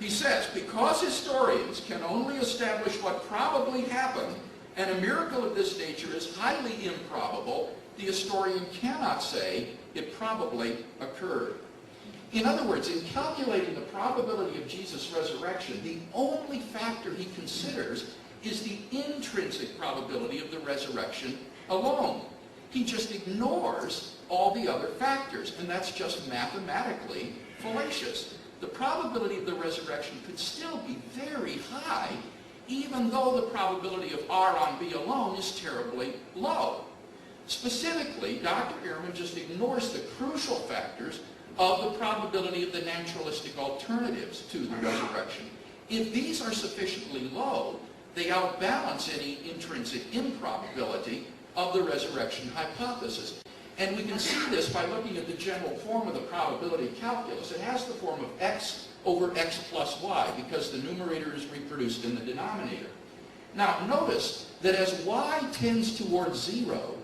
He says, because historians can only establish what probably happened, and a miracle of this nature is highly improbable, the historian cannot say it probably occurred. In other words, in calculating the probability of Jesus' resurrection, the only factor he considers is the intrinsic probability of the resurrection alone. He just ignores all the other factors, and that's just mathematically fallacious. The probability of the resurrection could still be very high, even though the probability of R on B alone is terribly low. Specifically, Dr. Ehrman just ignores the crucial factors of the probability of the naturalistic alternatives to the resurrection. If these are sufficiently low, they outbalance any intrinsic improbability of the resurrection hypothesis. And we can see this by looking at the general form of the probability calculus. It has the form of x over x plus y because the numerator is reproduced in the denominator. Now notice that as y tends towards 0,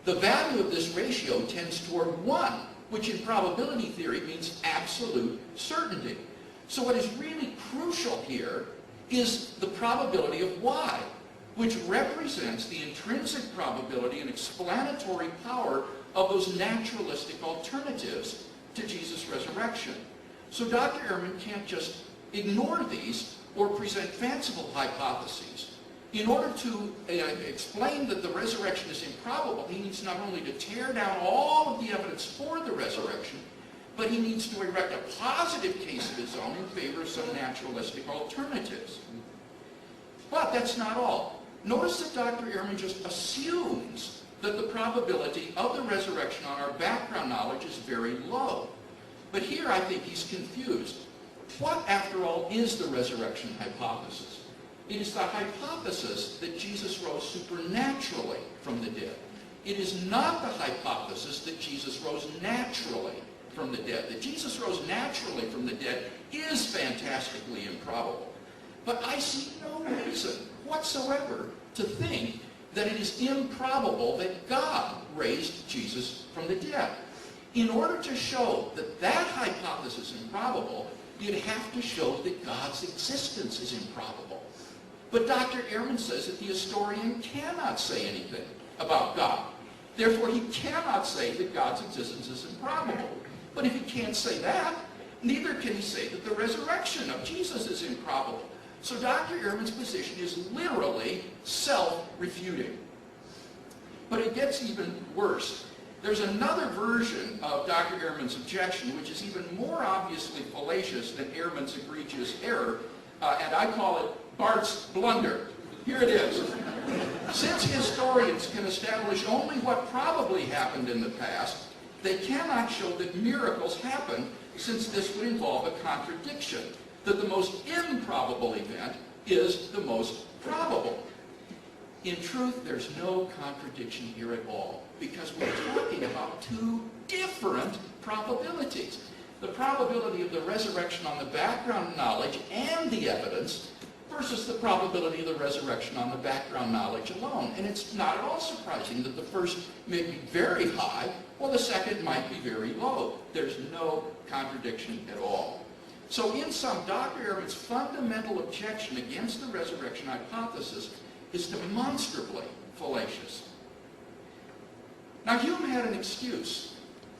the value of this ratio tends toward 1, which in probability theory means absolute certainty. So what is really crucial here is the probability of y, which represents the intrinsic probability and explanatory power of those naturalistic alternatives to Jesus' resurrection. So Dr. Ehrman can't just ignore these or present fanciful hypotheses. In order to explain that the resurrection is improbable, he needs not only to tear down all of the evidence for the resurrection, but he needs to erect a positive case of his own in favor of some naturalistic alternatives. But that's not all. Notice that Dr. Ehrman just assumes that the probability of the resurrection on our background knowledge is very low. But here I think he's confused. What, after all, is the resurrection hypothesis? It is the hypothesis that Jesus rose supernaturally from the dead. It is not the hypothesis that Jesus rose naturally from the dead. That Jesus rose naturally from the dead is fantastically improbable. But I see no reason whatsoever to think that it is improbable that God raised Jesus from the dead. In order to show that that hypothesis is improbable, you'd have to show that God's existence is improbable. But Dr. Ehrman says that the historian cannot say anything about God. Therefore, he cannot say that God's existence is improbable. But if he can't say that, neither can he say that the resurrection of Jesus is improbable. So Dr. Ehrman's position is literally self-refuting. But it gets even worse. There's another version of Dr. Ehrman's objection which is even more obviously fallacious than Ehrman's egregious error, and I call it Bart's blunder. Here it is. Since historians can establish only what probably happened in the past, they cannot show that miracles happened, since this would involve a contradiction, that the most improbable event is the most probable. In truth, there's no contradiction here at all, because we're talking about two different probabilities. The probability of the resurrection on the background knowledge and the evidence versus the probability of the resurrection on the background knowledge alone. And it's not at all surprising that the first may be very high, while the second might be very low. There's no contradiction at all. So in sum, Dr. Ehrman's fundamental objection against the resurrection hypothesis is demonstrably fallacious. Now, Hume had an excuse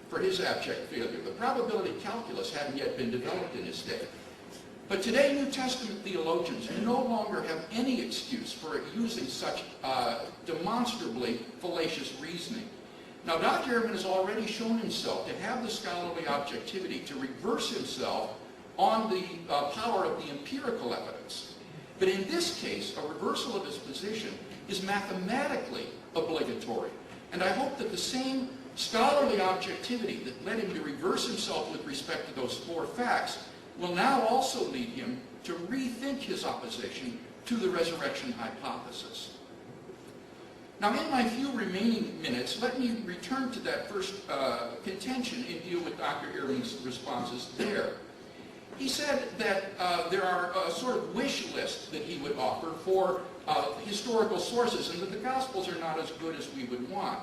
for his abject failure. The probability calculus hadn't yet been developed in his day. But today, New Testament theologians no longer have any excuse for using such demonstrably fallacious reasoning. Now, Dr. Ehrman has already shown himself to have the scholarly objectivity to reverse himself on the power of the empirical evidence. But in this case, a reversal of his position is mathematically obligatory. And I hope that the same scholarly objectivity that led him to reverse himself with respect to those four facts will now also lead him to rethink his opposition to the resurrection hypothesis. Now, in my few remaining minutes, let me return to that first contention and deal with Dr. Ehrman's responses there. He said that there are a sort of wish list that he would offer for historical sources, and that the Gospels are not as good as we would want.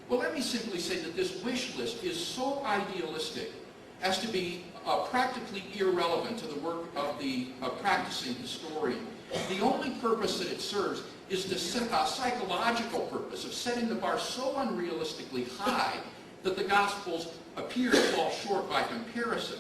Well, let me simply say that this wish list is so idealistic as to be practically irrelevant to the work of the practicing historian. The only purpose that it serves is the psychological purpose of setting the bar so unrealistically high that the Gospels appear to fall short by comparison.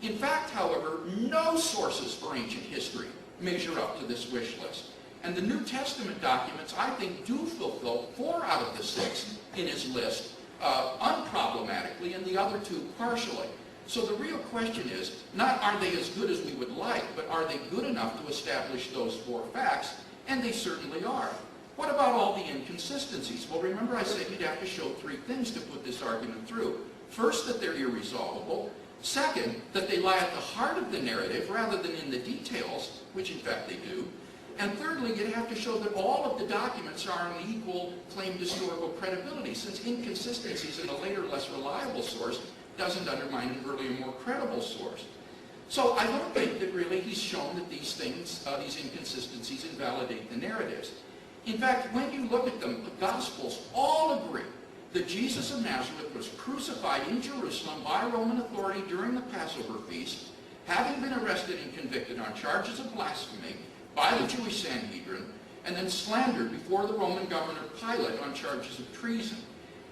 In fact, however, no sources for ancient history measure up to this wish list. And the New Testament documents, I think, do fulfill 4 out of the 6 in his list unproblematically, and the other 2 partially. So the real question is, not are they as good as we would like, but are they good enough to establish those 4 facts? And they certainly are. What about all the inconsistencies? Well, remember I said you'd have to show 3 things to put this argument through. First, that they're irresolvable. Second, that they lie at the heart of the narrative rather than in the details, which in fact they do. And thirdly, you'd have to show that all of the documents are on equal claimed historical credibility, since inconsistencies in a later, less reliable source doesn't undermine an earlier, more credible source. So I don't think that really he's shown that these things, these inconsistencies, invalidate the narratives. In fact, when you look at them, the Gospels all agree that Jesus of Nazareth was crucified in Jerusalem by Roman authority during the Passover feast, having been arrested and convicted on charges of blasphemy by the Jewish Sanhedrin, and then slandered before the Roman governor Pilate on charges of treason.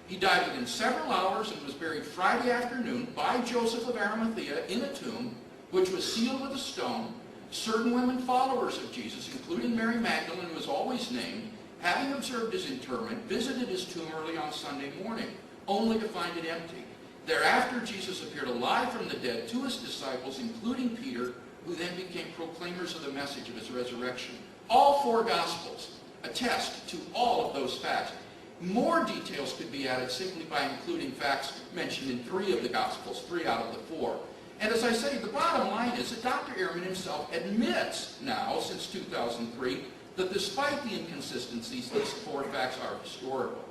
He died within several hours and was buried Friday afternoon by Joseph of Arimathea in a tomb, which was sealed with a stone. Certain women followers of Jesus, including Mary Magdalene, who is always named, having observed his interment, visited his tomb early on Sunday morning, only to find it empty. Thereafter, Jesus appeared alive from the dead to his disciples, including Peter, who then became proclaimers of the message of his resurrection. All 4 Gospels attest to all of those facts. More details could be added simply by including facts mentioned in 3 of the Gospels, 3 out of the 4. And as I say, the bottom line is that Dr. Ehrman himself admits now, since 2003, that despite the inconsistencies, these 4 facts are historical.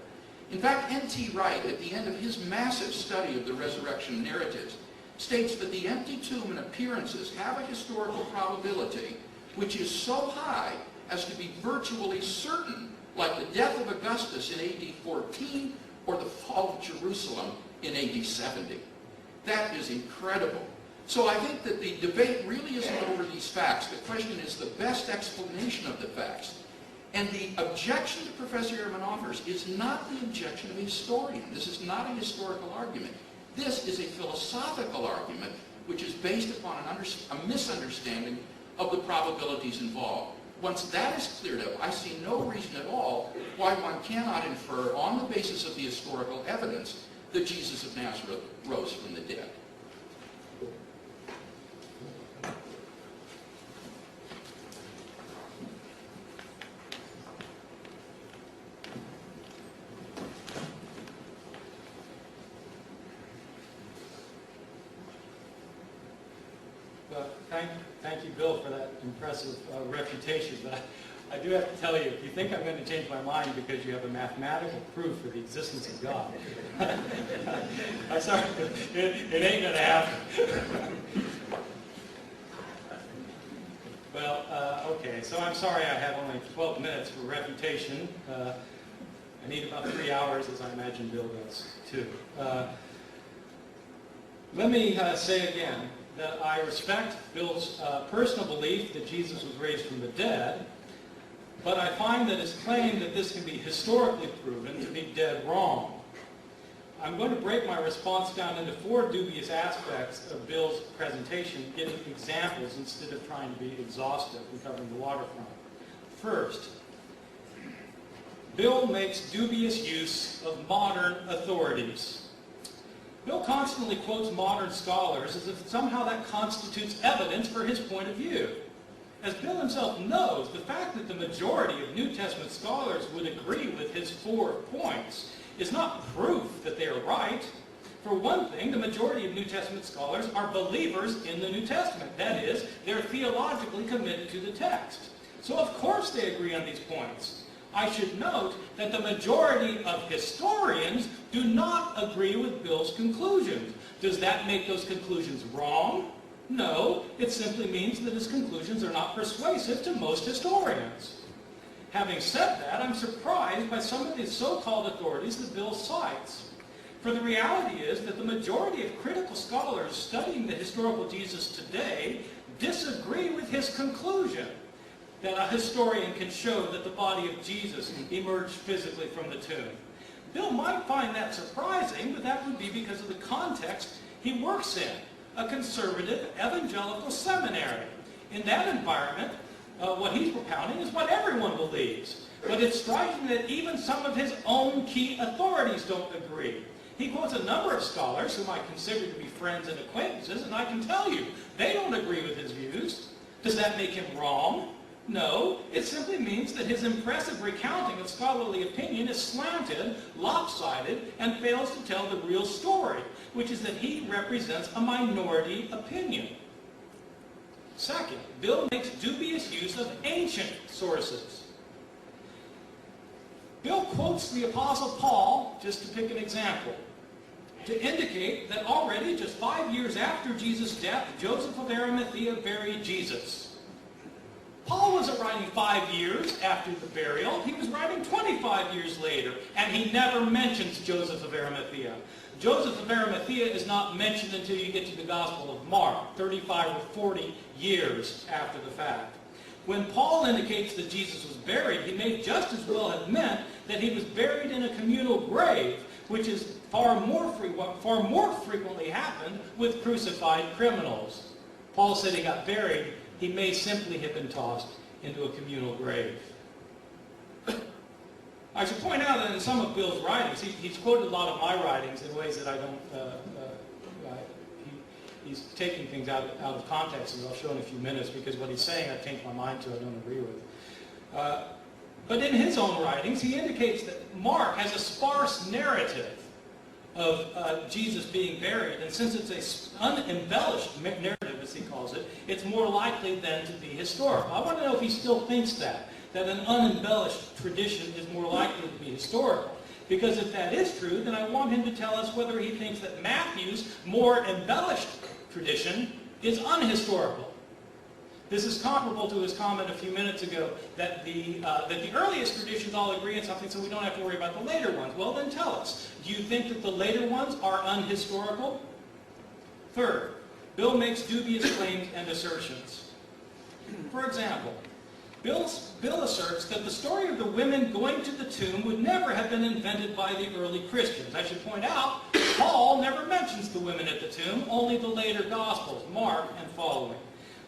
In fact, N.T. Wright, at the end of his massive study of the resurrection narratives, states that the empty tomb and appearances have a historical probability which is so high as to be virtually certain, like the death of Augustus in AD 14 or the fall of Jerusalem in AD 70. That is incredible. So I think that the debate really isn't over these facts. The question is the best explanation of the facts. And the objection that Professor Ehrman offers is not the objection of a historian. This is not a historical argument. This is a philosophical argument which is based upon a misunderstanding of the probabilities involved. Once that is cleared up, I see no reason at all why one cannot infer on the basis of the historical evidence that Jesus of Nazareth rose from the dead. Thank you, Bill, for that impressive refutation. But I do have to tell you, if you think I'm going to change my mind because you have a mathematical proof for the existence of God, I'm sorry, it ain't going to happen. Well, okay, so I'm sorry I have only 12 minutes for refutation. I need about 3 hours, as I imagine Bill does, too. Let me say again that I respect Bill's personal belief that Jesus was raised from the dead, but I find that his claim that this can be historically proven to be dead wrong. I'm going to break my response down into 4 dubious aspects of Bill's presentation, giving examples instead of trying to be exhaustive and covering the waterfront. First, Bill makes dubious use of modern authorities. Bill constantly quotes modern scholars as if somehow that constitutes evidence for his point of view. As Bill himself knows, the fact that the majority of New Testament scholars would agree with his 4 points is not proof that they are right. For one thing, the majority of New Testament scholars are believers in the New Testament. That is, they're theologically committed to the text. So of course they agree on these points. I should note that the majority of historians do not agree with Bill's conclusions. Does that make those conclusions wrong? No, it simply means that his conclusions are not persuasive to most historians. Having said that, I'm surprised by some of these so-called authorities that Bill cites. For the reality is that the majority of critical scholars studying the historical Jesus today disagree with his conclusion that a historian can show that the body of Jesus emerged physically from the tomb. Bill might find that surprising, but that would be because of the context he works in, a conservative evangelical seminary. In that environment, what he's propounding is what everyone believes. But it's striking that even some of his own key authorities don't agree. He quotes a number of scholars whom I consider to be friends and acquaintances, and I can tell you, they don't agree with his views. Does that make him wrong? No, it simply means that his impressive recounting of scholarly opinion is slanted, lopsided, and fails to tell the real story, which is that he represents a minority opinion. Second, Bill makes dubious use of ancient sources. Bill quotes the Apostle Paul, just to pick an example, to indicate that already just 5 years after Jesus' death, Joseph of Arimathea buried Jesus. Paul wasn't writing 5 years after the burial. He was writing 25 years later, and he never mentions Joseph of Arimathea. Joseph of Arimathea is not mentioned until you get to the Gospel of Mark, 35 or 40 years after the fact. When Paul indicates that Jesus was buried, he may just as well have meant that he was buried in a communal grave, which is far more frequently happened with crucified criminals. Paul said he got buried. He may simply have been tossed into a communal grave. I should point out that in some of Bill's writings, he's quoted a lot of my writings in ways that I don't... he's taking things out of context, as I'll show in a few minutes, because what he's saying I've changed my mind to, I don't agree with. But in his own writings, he indicates that Mark has a sparse narrative of Jesus being buried, and since it's an unembellished narrative, as he calls it, it's more likely then to be historical. I want to know if he still thinks that an unembellished tradition is more likely to be historical. Because if that is true, then I want him to tell us whether he thinks that Matthew's more embellished tradition is unhistorical. This is comparable to his comment a few minutes ago that the earliest traditions all agree on something, so we don't have to worry about the later ones. Well, then tell us. Do you think that the later ones are unhistorical? Third, Bill makes dubious claims and assertions. For example, Bill asserts that the story of the women going to the tomb would never have been invented by the early Christians. I should point out, Paul never mentions the women at the tomb, only the later Gospels, Mark and following.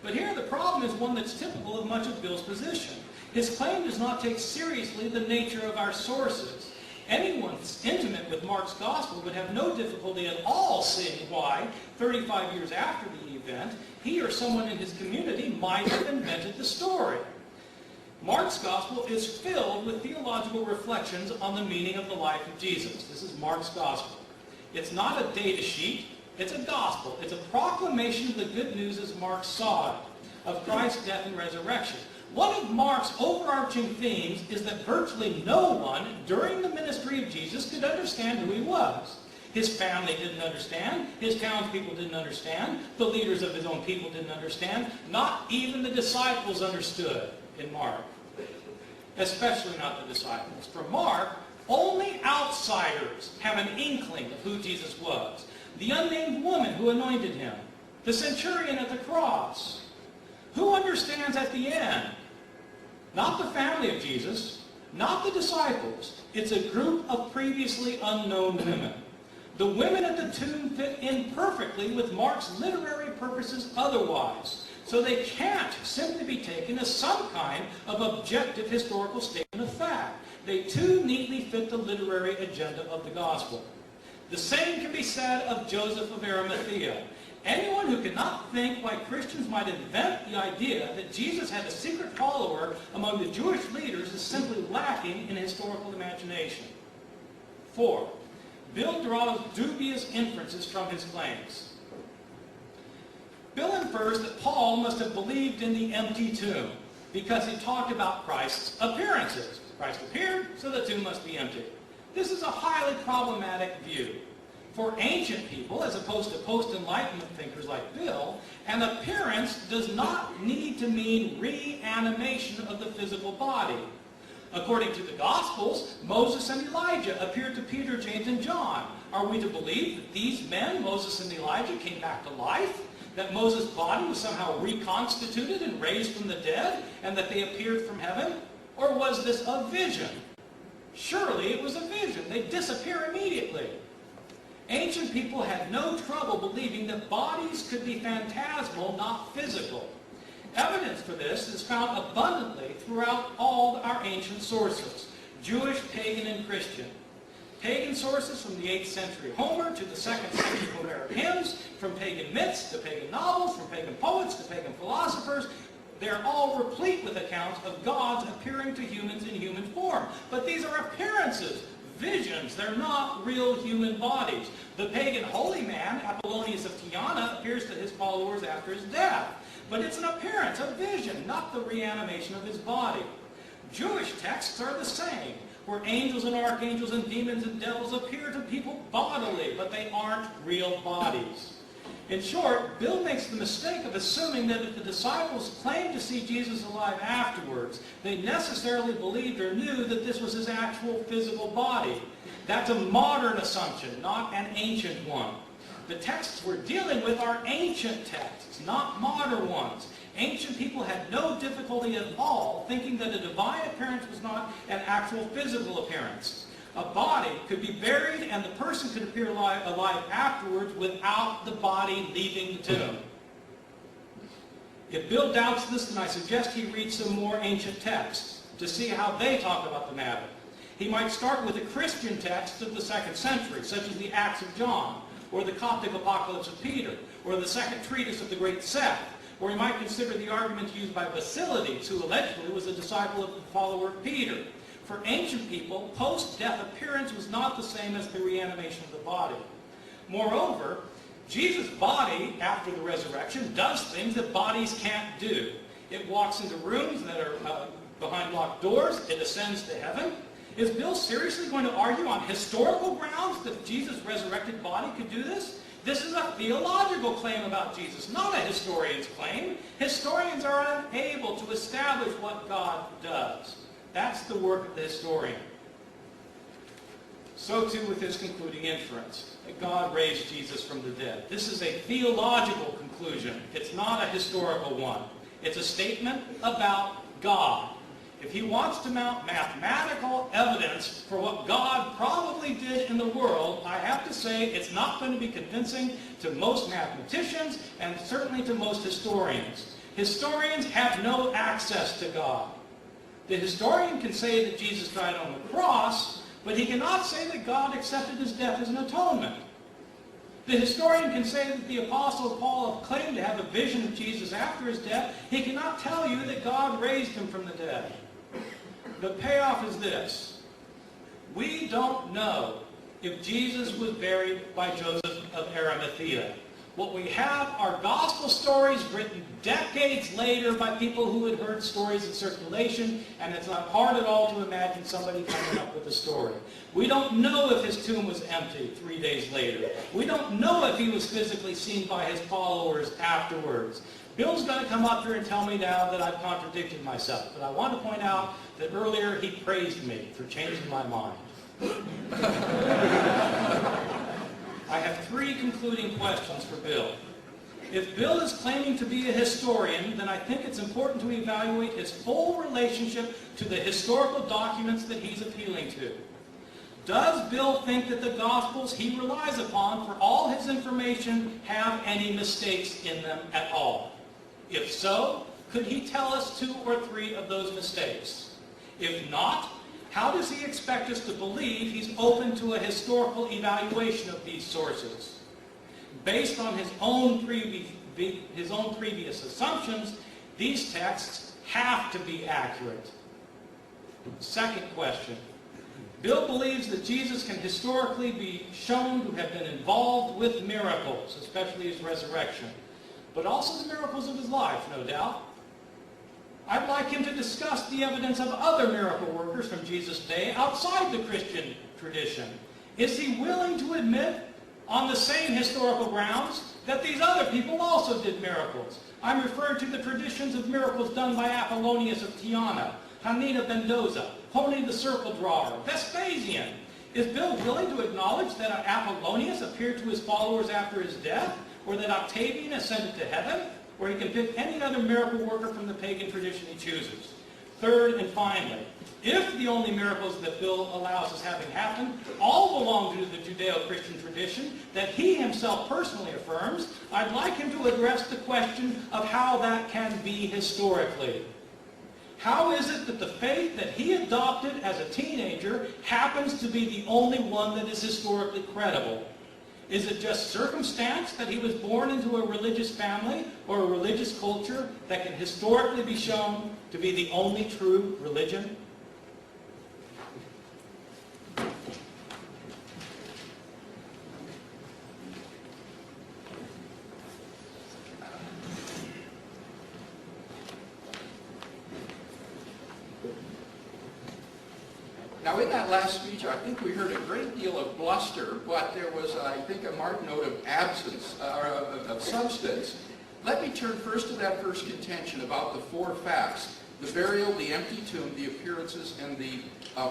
But here the problem is one that's typical of much of Bill's position. His claim does not take seriously the nature of our sources. Anyone intimate with Mark's Gospel would have no difficulty at all seeing why, 35 years after the event, he or someone in his community might have invented the story. Mark's Gospel is filled with theological reflections on the meaning of the life of Jesus. This is Mark's Gospel. It's not a data sheet. It's a gospel. It's a proclamation of the good news as Mark saw it, of Christ's death and resurrection. One of Mark's overarching themes is that virtually no one during the ministry of Jesus could understand who he was. His family didn't understand. His townspeople didn't understand. The leaders of his own people didn't understand. Not even the disciples understood in Mark. Especially not the disciples. For Mark, only outsiders have an inkling of who Jesus was. The unnamed woman who anointed him. The centurion at the cross. Who understands at the end? Not the family of Jesus, not the disciples. It's a group of previously unknown women. The women at the tomb fit in perfectly with Mark's literary purposes otherwise, so they can't simply be taken as some kind of objective historical statement of fact. They too neatly fit the literary agenda of the gospel. The same can be said of Joseph of Arimathea. Anyone who cannot think why Christians might invent the idea that Jesus had a secret follower among the Jewish leaders is simply lacking in historical imagination. 4. Bill draws dubious inferences from his claims. Bill infers that Paul must have believed in the empty tomb because he talked about Christ's appearances. Christ appeared, so the tomb must be empty. This is a highly problematic view. For ancient people, as opposed to post-Enlightenment thinkers like Bill, an appearance does not need to mean reanimation of the physical body. According to the Gospels, Moses and Elijah appeared to Peter, James, and John. Are we to believe that these men, Moses and Elijah, came back to life? That Moses' body was somehow reconstituted and raised from the dead, and that they appeared from heaven? Or was this a vision? Surely it was a vision. They disappear immediately. Ancient people had no trouble believing that bodies could be phantasmal, not physical. Evidence for this is found abundantly throughout all our ancient sources, Jewish, pagan, and Christian. pagan sources from the 8th century Homer to the 2nd century Homeric hymns, from pagan myths to pagan novels, from pagan poets to pagan philosophers. They're all replete with accounts of gods appearing to humans in human form. But these are appearances, visions. They're not real human bodies. The pagan holy man, Apollonius of Tyana, appears to his followers after his death. But it's an appearance, a vision, not the reanimation of his body. Jewish texts are the same, where angels and archangels and demons and devils appear to people bodily, but they aren't real bodies. In short, Bill makes the mistake of assuming that if the disciples claimed to see Jesus alive afterwards, they necessarily believed or knew that this was his actual physical body. That's a modern assumption, not an ancient one. The texts we're dealing with are ancient texts, not modern ones. Ancient people had no difficulty at all thinking that a divine appearance was not an actual physical appearance. A body could be buried and the person could appear alive afterwards without the body leaving the tomb. If Bill doubts this, then I suggest he read some more ancient texts to see how they talk about the matter. He might start with a Christian text of the 2nd century, such as the Acts of John, or the Coptic Apocalypse of Peter, or the second treatise of the Great Seth, or he might consider the arguments used by Basilides, who allegedly was a disciple of the follower of Peter. For ancient people, post-death appearance was not the same as the reanimation of the body. Moreover, Jesus' body, after the resurrection, does things that bodies can't do. It walks into rooms that are behind locked doors. It ascends to heaven. Is Bill seriously going to argue on historical grounds that Jesus' resurrected body could do this? This is a theological claim about Jesus, not a historian's claim. Historians are unable to establish what God does. That's the work of the historian. So too with his concluding inference, that God raised Jesus from the dead. This is a theological conclusion. It's not a historical one. It's a statement about God. If he wants to mount mathematical evidence for what God probably did in the world, I have to say it's not going to be convincing to most mathematicians and certainly to most historians. Historians have no access to God. The historian can say that Jesus died on the cross, but he cannot say that God accepted his death as an atonement. The historian can say that the Apostle Paul claimed to have a vision of Jesus after his death. He cannot tell you that God raised him from the dead. The payoff is this. We don't know if Jesus was buried by Joseph of Arimathea. What we have are gospel stories written decades later by people who had heard stories in circulation, and it's not hard at all to imagine somebody coming up with a story. We don't know if his tomb was empty 3 days later. We don't know if he was physically seen by his followers afterwards. Bill's going to come up here and tell me now that I've contradicted myself, but I want to point out that earlier he praised me for changing my mind. I have 3 concluding questions for Bill. If Bill is claiming to be a historian, then I think it's important to evaluate his full relationship to the historical documents that he's appealing to. Does Bill think that the Gospels he relies upon for all his information have any mistakes in them at all? If so, could he tell us 2 or 3 of those mistakes? If not, how does he expect us to believe he's open to a historical evaluation of these sources? Based on his own previous assumptions, these texts have to be accurate. Second question. Bill believes that Jesus can historically be shown to have been involved with miracles, especially his resurrection, but also the miracles of his life, no doubt. I'd like him to discuss the evidence of other miracle workers from Jesus' day outside the Christian tradition. Is he willing to admit, on the same historical grounds, that these other people also did miracles? I'm referring to the traditions of miracles done by Apollonius of Tyana, Hanina Mendoza, Honi the Circle Drawer, Vespasian. Is Bill willing to acknowledge that Apollonius appeared to his followers after his death, or that Octavian ascended to heaven? Or he can pick any other miracle worker from the pagan tradition he chooses. Third and finally, if the only miracles that Bill allows as having happened all belong to the Judeo-Christian tradition that he himself personally affirms, I'd like him to address the question of how that can be historically. How is it that the faith that he adopted as a teenager happens to be the only one that is historically credible? Is it just circumstance that he was born into a religious family or a religious culture that can historically be shown to be the only true religion? Now, in that last speech, I think we heard a great deal of bluster, but there was, I think, a marked note of absence, or of substance. Let me turn first to that first contention about the four facts: the burial, the empty tomb, the appearances, and the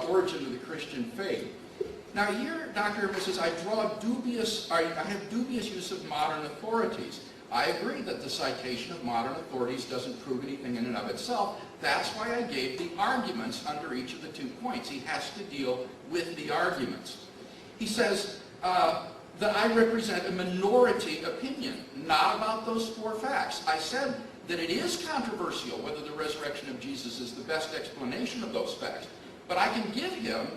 origin of the Christian faith. Now, here, Dr. Ehrman says, I have dubious use of modern authorities. I agree that the citation of modern authorities doesn't prove anything in and of itself. That's why I gave the arguments under each of the 2 points. He has to deal with the arguments. He says that I represent a minority opinion, not about those four facts. I said that it is controversial whether the resurrection of Jesus is the best explanation of those facts. But I can give him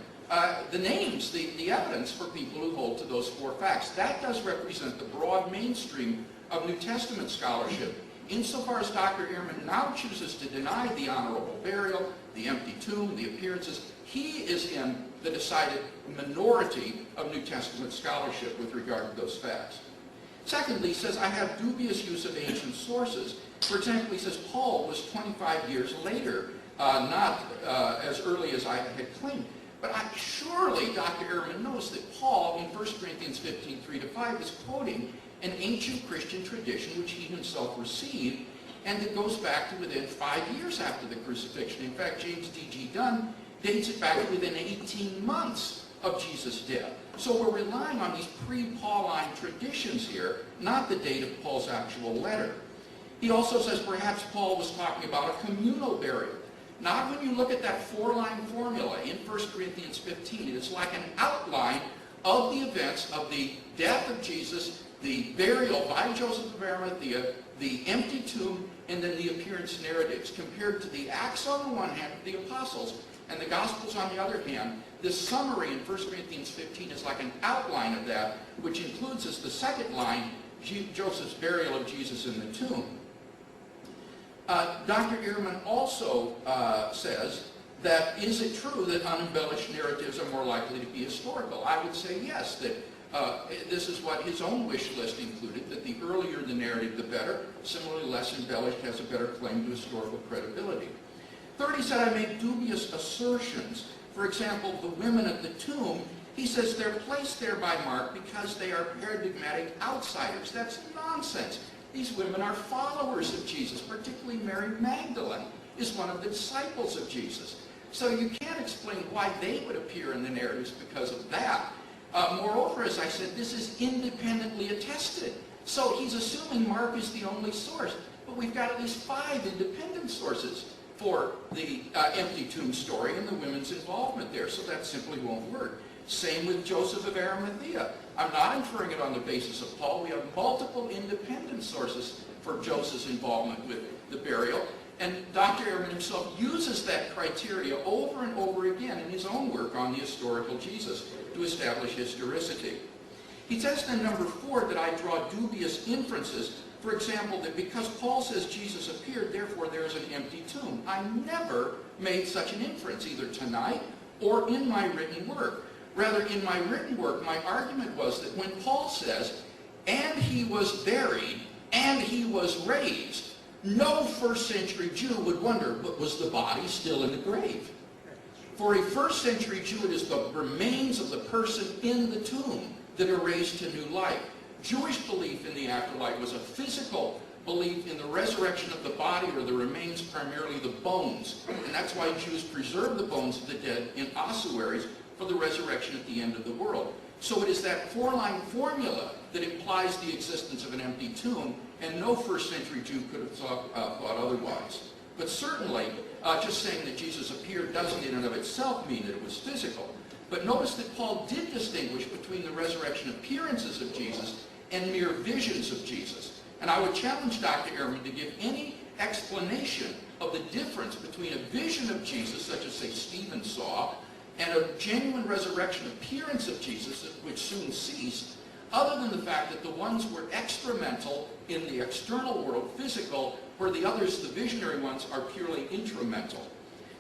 the names, the evidence for people who hold to those four facts. That does represent the broad mainstream of New Testament scholarship. Insofar as Dr. Ehrman now chooses to deny the honorable burial, the empty tomb, the appearances, he is in the decided minority of New Testament scholarship with regard to those facts. Secondly, he says, I have dubious use of ancient sources. For example, he says Paul was 25 years later, not as early as I had claimed. But surely Dr. Ehrman knows that Paul, in 1 Corinthians 15, 3-5, is quoting an ancient Christian tradition which he himself received, and that goes back to within 5 years after the crucifixion. In fact, James D.G. Dunn dates it back to within 18 months of Jesus' death. So we're relying on these pre-Pauline traditions here, not the date of Paul's actual letter. He also says perhaps Paul was talking about a communal burial. Not when you look at that four-line formula in 1 Corinthians 15. It is like an outline of the events of the death of Jesus, the burial by Joseph of Arimathea, the empty tomb, and then the appearance narratives, compared to the Acts on the one hand of the apostles and the Gospels on the other hand. This summary in 1 Corinthians 15 is like an outline of that, which includes as the second line, Joseph's burial of Jesus in the tomb. Dr. Ehrman also says that is it true that unembellished narratives are more likely to be historical? I would say yes, that this is what his own wish list included, that the earlier the narrative, the better. Similarly, less embellished has a better claim to historical credibility. Third, he said I make dubious assertions. For example, the women at the tomb, he says they're placed there by Mark because they are paradigmatic outsiders. That's nonsense. These women are followers of Jesus, particularly Mary Magdalene is one of the disciples of Jesus. So you can't explain why they would appear in the narratives because of that. Moreover, as I said, this is independently attested. So he's assuming Mark is the only source. But we've got at least 5 independent sources for the empty tomb story and the women's involvement there. So that simply won't work. Same with Joseph of Arimathea. I'm not inferring it on the basis of Paul. We have multiple independent sources for Joseph's involvement with the burial. And Dr. Ehrman himself uses that criteria over and over again in his own work on the historical Jesus to establish historicity. He says then, number 4, that I draw dubious inferences. For example, that because Paul says Jesus appeared, therefore there is an empty tomb. I never made such an inference, either tonight or in my written work. Rather, in my written work, my argument was that when Paul says, and he was buried, and he was raised, no first-century Jew would wonder, but was the body still in the grave? For a first-century Jew, it is the remains of the person in the tomb that are raised to new life. Jewish belief in the afterlife was a physical belief in the resurrection of the body, or the remains, primarily the bones. And that's why Jews preserve the bones of the dead in ossuaries for the resurrection at the end of the world. So it is that 4-line formula that implies the existence of an empty tomb, and no first-century Jew could have thought otherwise. But certainly, just saying that Jesus appeared doesn't in and of itself mean that it was physical. But notice that Paul did distinguish between the resurrection appearances of Jesus and mere visions of Jesus. And I would challenge Dr. Ehrman to give any explanation of the difference between a vision of Jesus, such as, say, Stephen saw, and a genuine resurrection appearance of Jesus, which soon ceased, other than the fact that the ones were extramental in the external world, physical, where the others, the visionary ones, are purely intramental.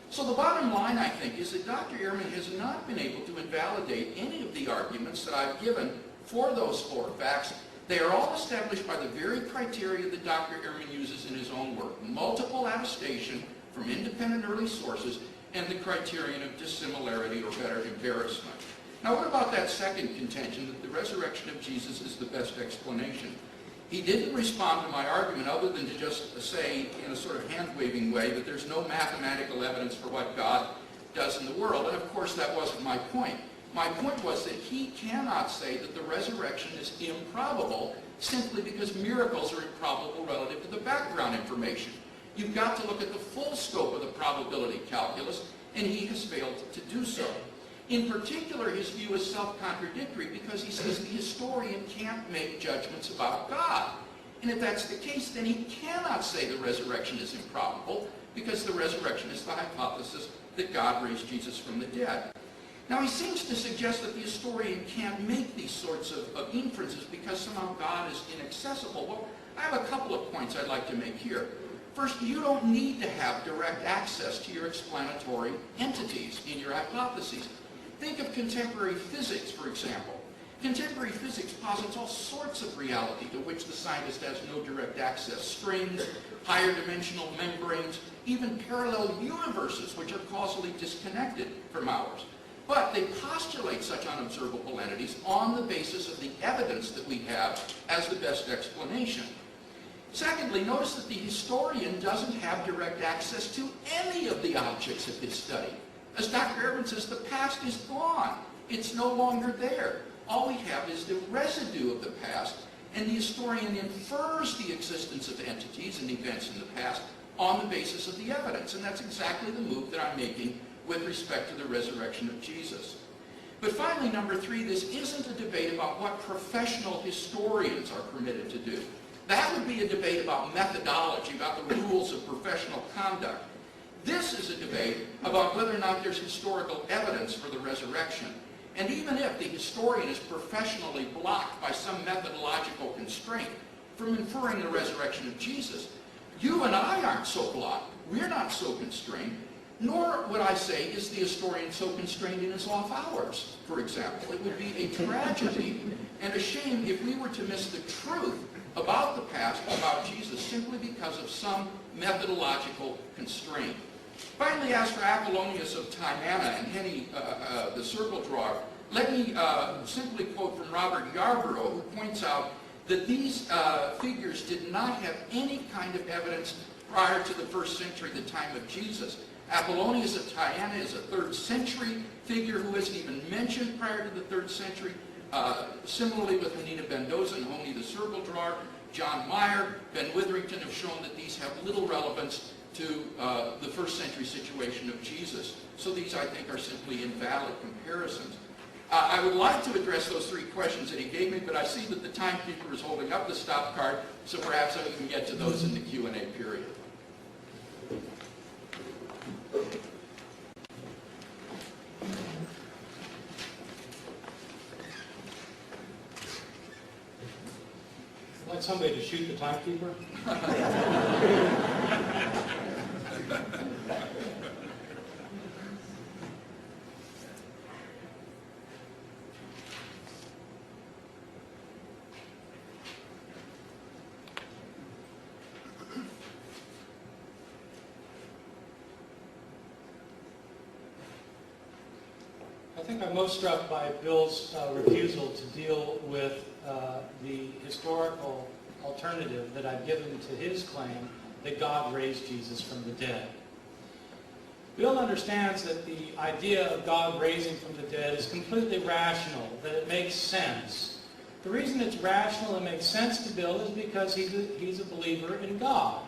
So the bottom line, I think, is that Dr. Ehrman has not been able to invalidate any of the arguments that I've given for those four facts. They are all established by the very criteria that Dr. Ehrman uses in his own work: multiple attestation from independent early sources and the criterion of dissimilarity, or better, embarrassment. Now, what about that second contention, that the resurrection of Jesus is the best explanation? He didn't respond to my argument other than to just say, in a sort of hand-waving way, that there's no mathematical evidence for what God does in the world. And of course, that wasn't my point. My point was that he cannot say that the resurrection is improbable simply because miracles are improbable relative to the background information. You've got to look at the full scope of the probability calculus, and he has failed to do so. In particular, his view is self-contradictory because he says the historian can't make judgments about God. And if that's the case, then he cannot say the resurrection is improbable, because the resurrection is the hypothesis that God raised Jesus from the dead. Now, he seems to suggest that the historian can't make these sorts of inferences because somehow God is inaccessible. Well, I have a couple of points I'd like to make here. First, you don't need to have direct access to your explanatory entities in your hypotheses. Think of contemporary physics, for example. Contemporary physics posits all sorts of reality to which the scientist has no direct access. Strings, higher dimensional membranes, even parallel universes which are causally disconnected from ours. But they postulate such unobservable entities on the basis of the evidence that we have as the best explanation. Secondly, notice that the historian doesn't have direct access to any of the objects of his study. As Dr. Ehrman says, the past is gone. It's no longer there. All we have is the residue of the past, and the historian infers the existence of entities and events in the past on the basis of the evidence. And that's exactly the move that I'm making with respect to the resurrection of Jesus. But finally, number three, this isn't a debate about what professional historians are permitted to do. That would be a debate about methodology, about the rules of professional conduct. This is a debate about whether or not there's historical evidence for the resurrection. And even if the historian is professionally blocked by some methodological constraint from inferring the resurrection of Jesus, you and I aren't so blocked. We're not so constrained. Nor would I say is the historian so constrained in his off hours, for example. It would be a tragedy and a shame if we were to miss the truth about the past, about Jesus, simply because of some methodological constraint. Finally, as for Apollonius of Tyana and Henny, the circle drawer, let me simply quote from Robert Yarborough, who points out that these figures did not have any kind of evidence prior to the 1st century, the time of Jesus. Apollonius of Tyana is a 3rd century figure who isn't even mentioned prior to the 3rd century. Similarly with Hanina Bendoza and Honi the circle drawer, John Meyer, Ben Witherington have shown that these have little relevance to the 1st century situation of Jesus. So these, I think, are simply invalid comparisons. I would like to address those 3 questions that he gave me, but I see that the timekeeper is holding up the stop card, so perhaps I can get to those in the Q&A period. I'd like somebody to shoot the timekeeper. I think I'm most struck by Bill's refusal to deal with the historical alternative that I've given to his claim that God raised Jesus from the dead. Bill understands that the idea of God raising from the dead is completely rational, that it makes sense. The reason it's rational and makes sense to Bill is because he's a believer in God.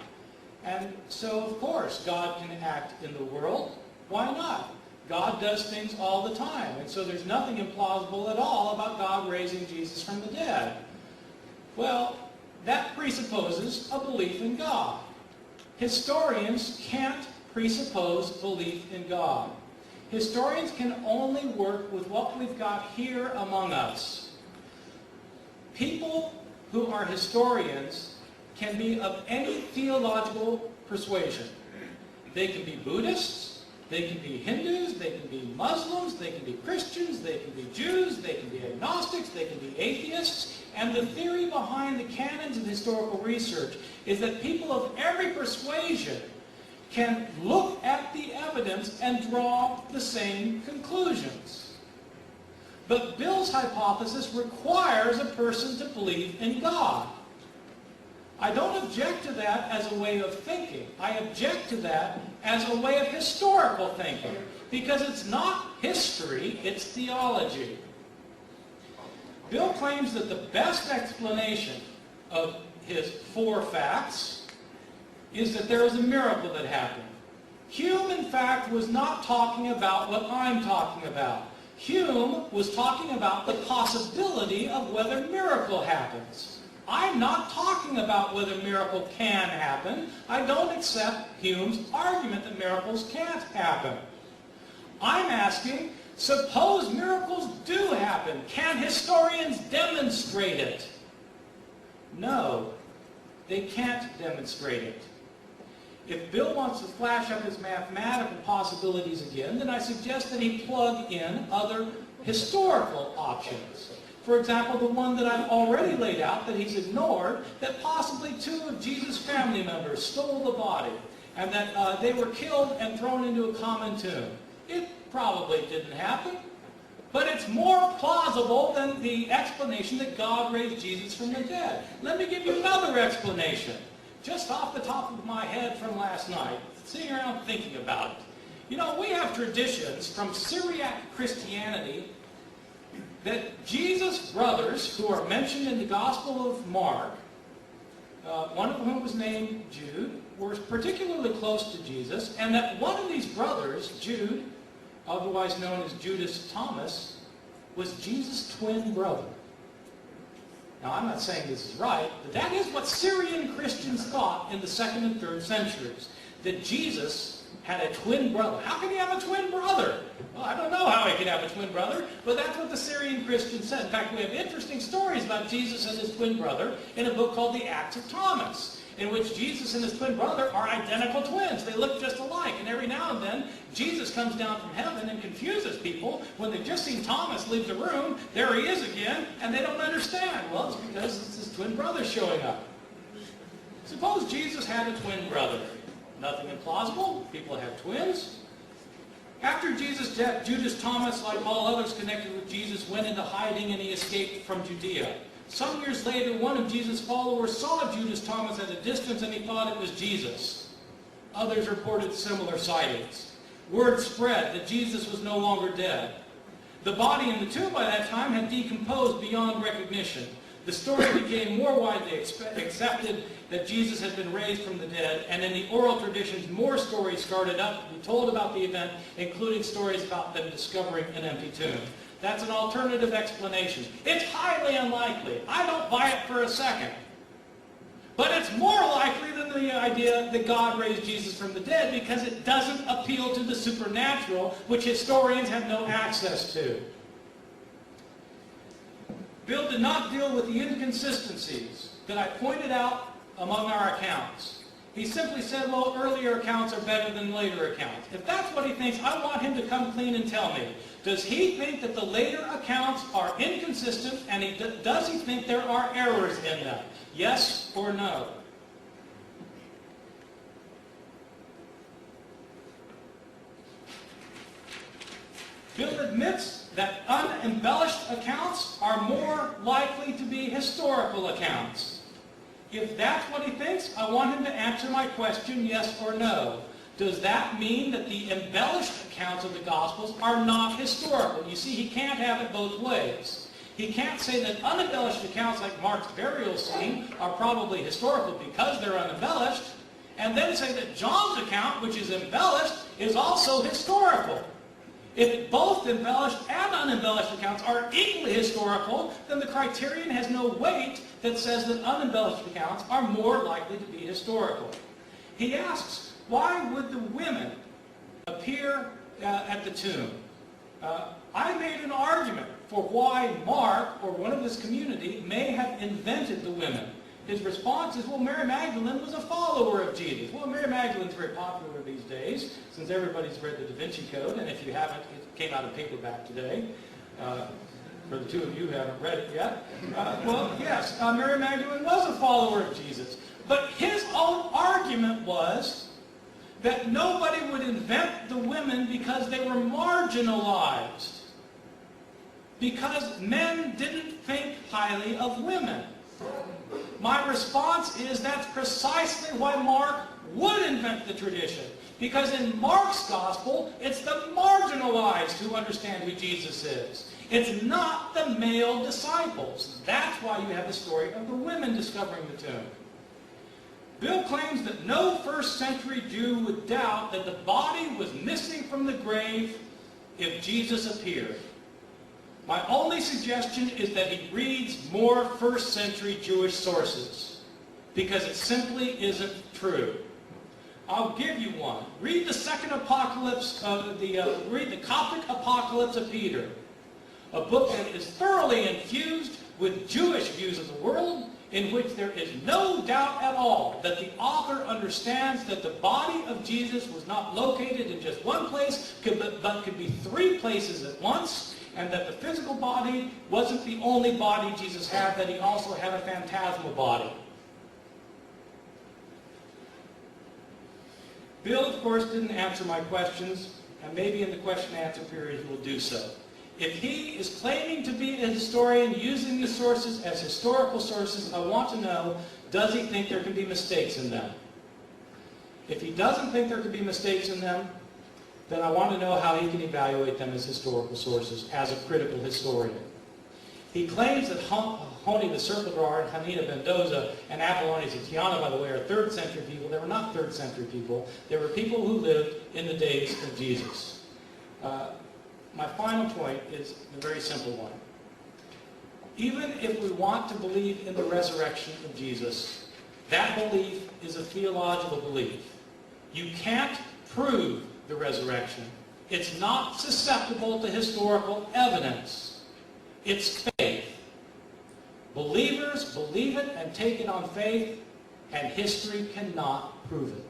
And so, of course, God can act in the world. Why not? God does things all the time, and so there's nothing implausible at all about God raising Jesus from the dead. Well, that presupposes a belief in God. Historians can't presuppose belief in God. Historians can only work with what we've got here among us. People who are historians can be of any theological persuasion. They can be Buddhists, they can be Hindus, they can be Muslims, they can be Christians, they can be Jews, they can be agnostics, they can be atheists. And the theory behind the canons of historical research is that people of every persuasion can look at the evidence and draw the same conclusions. But Bill's hypothesis requires a person to believe in God. I don't object to that as a way of thinking. I object to that as a way of historical thinking, because it's not history, it's theology. Bill claims that the best explanation of his 4 facts is that there was a miracle that happened. Hume, in fact, was not talking about what I'm talking about. Hume was talking about the possibility of whether miracle happens. I'm not talking about whether miracle can happen. I don't accept Hume's argument that miracles can't happen. I'm asking, suppose miracles do happen. Can historians demonstrate it? No, they can't demonstrate it. If Bill wants to flash up his mathematical possibilities again, then I suggest that he plug in other historical options. For example, the one that I've already laid out that he's ignored, that possibly 2 of Jesus' family members stole the body, and that they were killed and thrown into a common tomb. It probably didn't happen, but it's more plausible than the explanation that God raised Jesus from the dead. Let me give you another explanation, just off the top of my head from last night, sitting around thinking about it. You know, we have traditions from Syriac Christianity that Jesus' brothers, who are mentioned in the Gospel of Mark, one of whom was named Jude, were particularly close to Jesus, and that one of these brothers, Jude, otherwise known as Judas Thomas, was Jesus' twin brother. Now, I'm not saying this is right, but that is what Syrian Christians thought in the 2nd and 3rd centuries, that Jesus had a twin brother. How can he have a twin brother? Well, I don't know how he could have a twin brother, but that's what the Syrian Christians said. In fact, we have interesting stories about Jesus and his twin brother in a book called The Acts of Thomas, in which Jesus and his twin brother are identical twins. They look just alike, and every now and then, Jesus comes down from heaven and confuses people. When they've just seen Thomas leave the room, there he is again, and they don't understand. Well, it's because it's his twin brother showing up. Suppose Jesus had a twin brother. Nothing implausible. People have twins. After Jesus' death, Judas Thomas, like all others connected with Jesus, went into hiding and he escaped from Judea. Some years later, one of Jesus' followers saw Judas Thomas at a distance and he thought it was Jesus. Others reported similar sightings. Word spread that Jesus was no longer dead. The body in the tomb by that time had decomposed beyond recognition. The story became more widely accepted that Jesus had been raised from the dead, and in the oral traditions, more stories started up to be told about the event, including stories about them discovering an empty tomb. That's an alternative explanation. It's highly unlikely. I don't buy it for a second. But it's more likely than the idea that God raised Jesus from the dead, because it doesn't appeal to the supernatural, which historians have no access to. Bill did not deal with the inconsistencies that I pointed out among our accounts. He simply said, well, earlier accounts are better than later accounts. If that's what he thinks, I want him to come clean and tell me. Does he think that the later accounts are inconsistent, and does he think there are errors in them? Yes or no? Bill admits that unembellished accounts are more likely to be historical accounts. If that's what he thinks, I want him to answer my question, yes or no. Does that mean that the embellished accounts of the Gospels are not historical? You see, he can't have it both ways. He can't say that unembellished accounts like Mark's burial scene are probably historical because they're unembellished, and then say that John's account, which is embellished, is also historical. If both embellished and unembellished accounts are equally historical, then the criterion has no weight that says that unembellished accounts are more likely to be historical. He asks, why would the women appear at the tomb? I made an argument for why Mark, or one of his community, may have invented the women. His response is, well, Mary Magdalene was a follower of Jesus. Well, Mary Magdalene's very popular these days, since everybody's read the Da Vinci Code, and if you haven't, it came out in paperback today. For the two of you who haven't read it yet. Well, yes, Mary Magdalene was a follower of Jesus. But his own argument was that nobody would invent the women because they were marginalized. Because men didn't think highly of women. My response is that's precisely why Mark would invent the tradition. Because in Mark's gospel, it's the marginalized who understand who Jesus is. It's not the male disciples. That's why you have the story of the women discovering the tomb. Bill claims that no first century Jew would doubt that the body was missing from the grave if Jesus appeared. My only suggestion is that he reads more first century Jewish sources, because it simply isn't true. I'll give you one. Read the second apocalypse, read the Coptic Apocalypse of Peter, a book that is thoroughly infused with Jewish views of the world, in which there is no doubt at all that the author understands that the body of Jesus was not located in just one place, but could be three places at once, and that the physical body wasn't the only body Jesus had, that he also had a phantasmal body. Bill, of course, didn't answer my questions, and maybe in the question-and-answer period he will do so. If he is claiming to be a historian using these sources as historical sources, I want to know, does he think there can be mistakes in them? If he doesn't think there can be mistakes in them, then I want to know how he can evaluate them as historical sources, as a critical historian. He claims that Honi the Serpadar and Hanina Mendoza and Apollonius and Tiana, by the way, are 3rd century people. They were not 3rd century people. They were people who lived in the days of Jesus. My final point is a very simple one. Even if we want to believe in the resurrection of Jesus, that belief is a theological belief. You can't prove the resurrection. It's not susceptible to historical evidence. It's faith. Believers believe it and take it on faith, and history cannot prove it.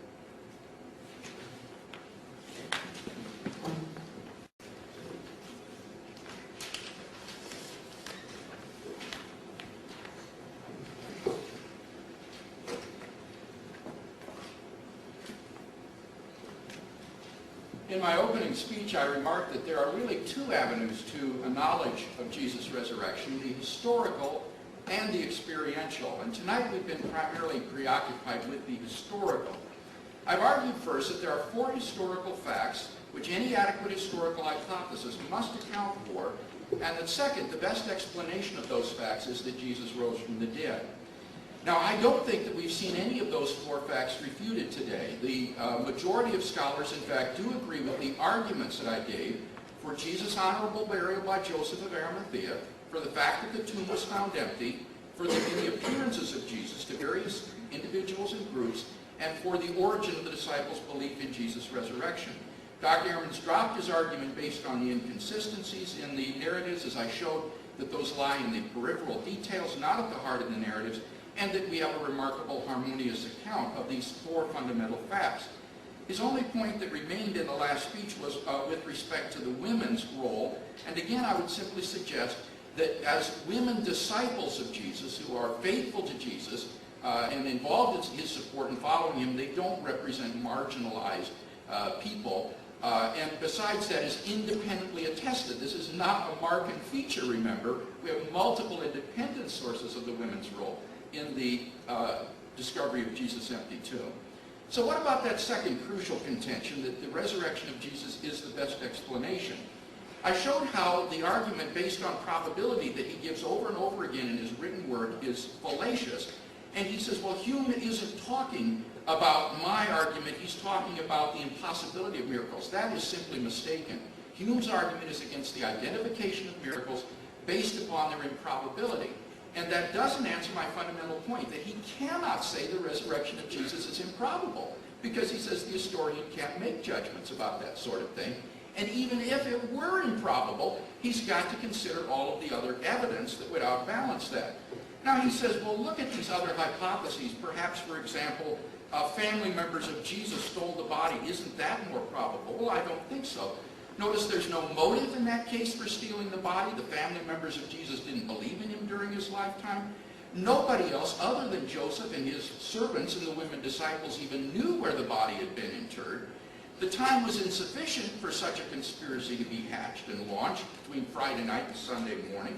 In my opening speech, I remarked that there are really two avenues to a knowledge of Jesus' resurrection, the historical and the experiential. And tonight we've been primarily preoccupied with the historical. I've argued first that there are 4 historical facts which any adequate historical hypothesis must account for, and that second, the best explanation of those facts is that Jesus rose from the dead. Now, I don't think that we've seen any of those 4 facts refuted today. The majority of scholars, in fact, do agree with the arguments that I gave for Jesus' honorable burial by Joseph of Arimathea, for the fact that the tomb was found empty, for the appearances of Jesus to various individuals and groups, and for the origin of the disciples' belief in Jesus' resurrection. Dr. Ehrman's dropped his argument based on the inconsistencies in the narratives, as I showed that those lie in the peripheral details, not at the heart of the narratives, and that we have a remarkable harmonious account of these 4 fundamental facts. His only point that remained in the last speech was with respect to the women's role, and again I would simply suggest that as women disciples of Jesus who are faithful to Jesus and involved in his support and following him, they don't represent marginalized people. And besides that, is independently attested. This is not a mark and feature, remember. We have multiple independent sources of the women's role in the discovery of Jesus' empty tomb. So what about that second crucial contention that the resurrection of Jesus is the best explanation? I showed how the argument based on probability that he gives over and over again in his written word is fallacious. And he says, well, Hume isn't talking about my argument, he's talking about the impossibility of miracles. That is simply mistaken. Hume's argument is against the identification of miracles based upon their improbability. And that doesn't answer my fundamental point, that he cannot say the resurrection of Jesus is improbable. because he says the historian can't make judgments about that sort of thing. And even if it were improbable, he's got to consider all of the other evidence that would outbalance that. Now he says, well, look at these other hypotheses. Perhaps, for example, family members of Jesus stole the body. Isn't that more probable? Well, I don't think so. Notice there's no motive in that case for stealing the body. The family members of Jesus didn't believe in him during his lifetime. Nobody else other than Joseph and his servants and the women disciples even knew where the body had been interred. The time was insufficient for such a conspiracy to be hatched and launched between Friday night and Sunday morning.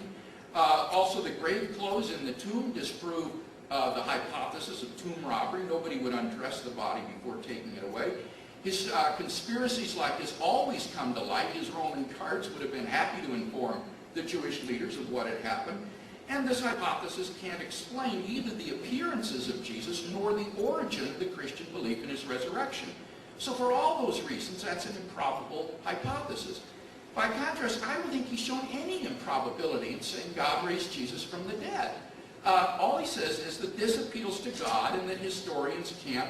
Also, the grave clothes in the tomb disprove the hypothesis of tomb robbery. Nobody would undress the body before taking it away. His conspiracies like this always come to light. His Roman guards would have been happy to inform the Jewish leaders of what had happened. And this hypothesis can't explain either the appearances of Jesus nor the origin of the Christian belief in his resurrection. So for all those reasons, that's an improbable hypothesis. By contrast, I don't think he's shown any improbability in saying God raised Jesus from the dead. All he says is that this appeals to God and that historians can't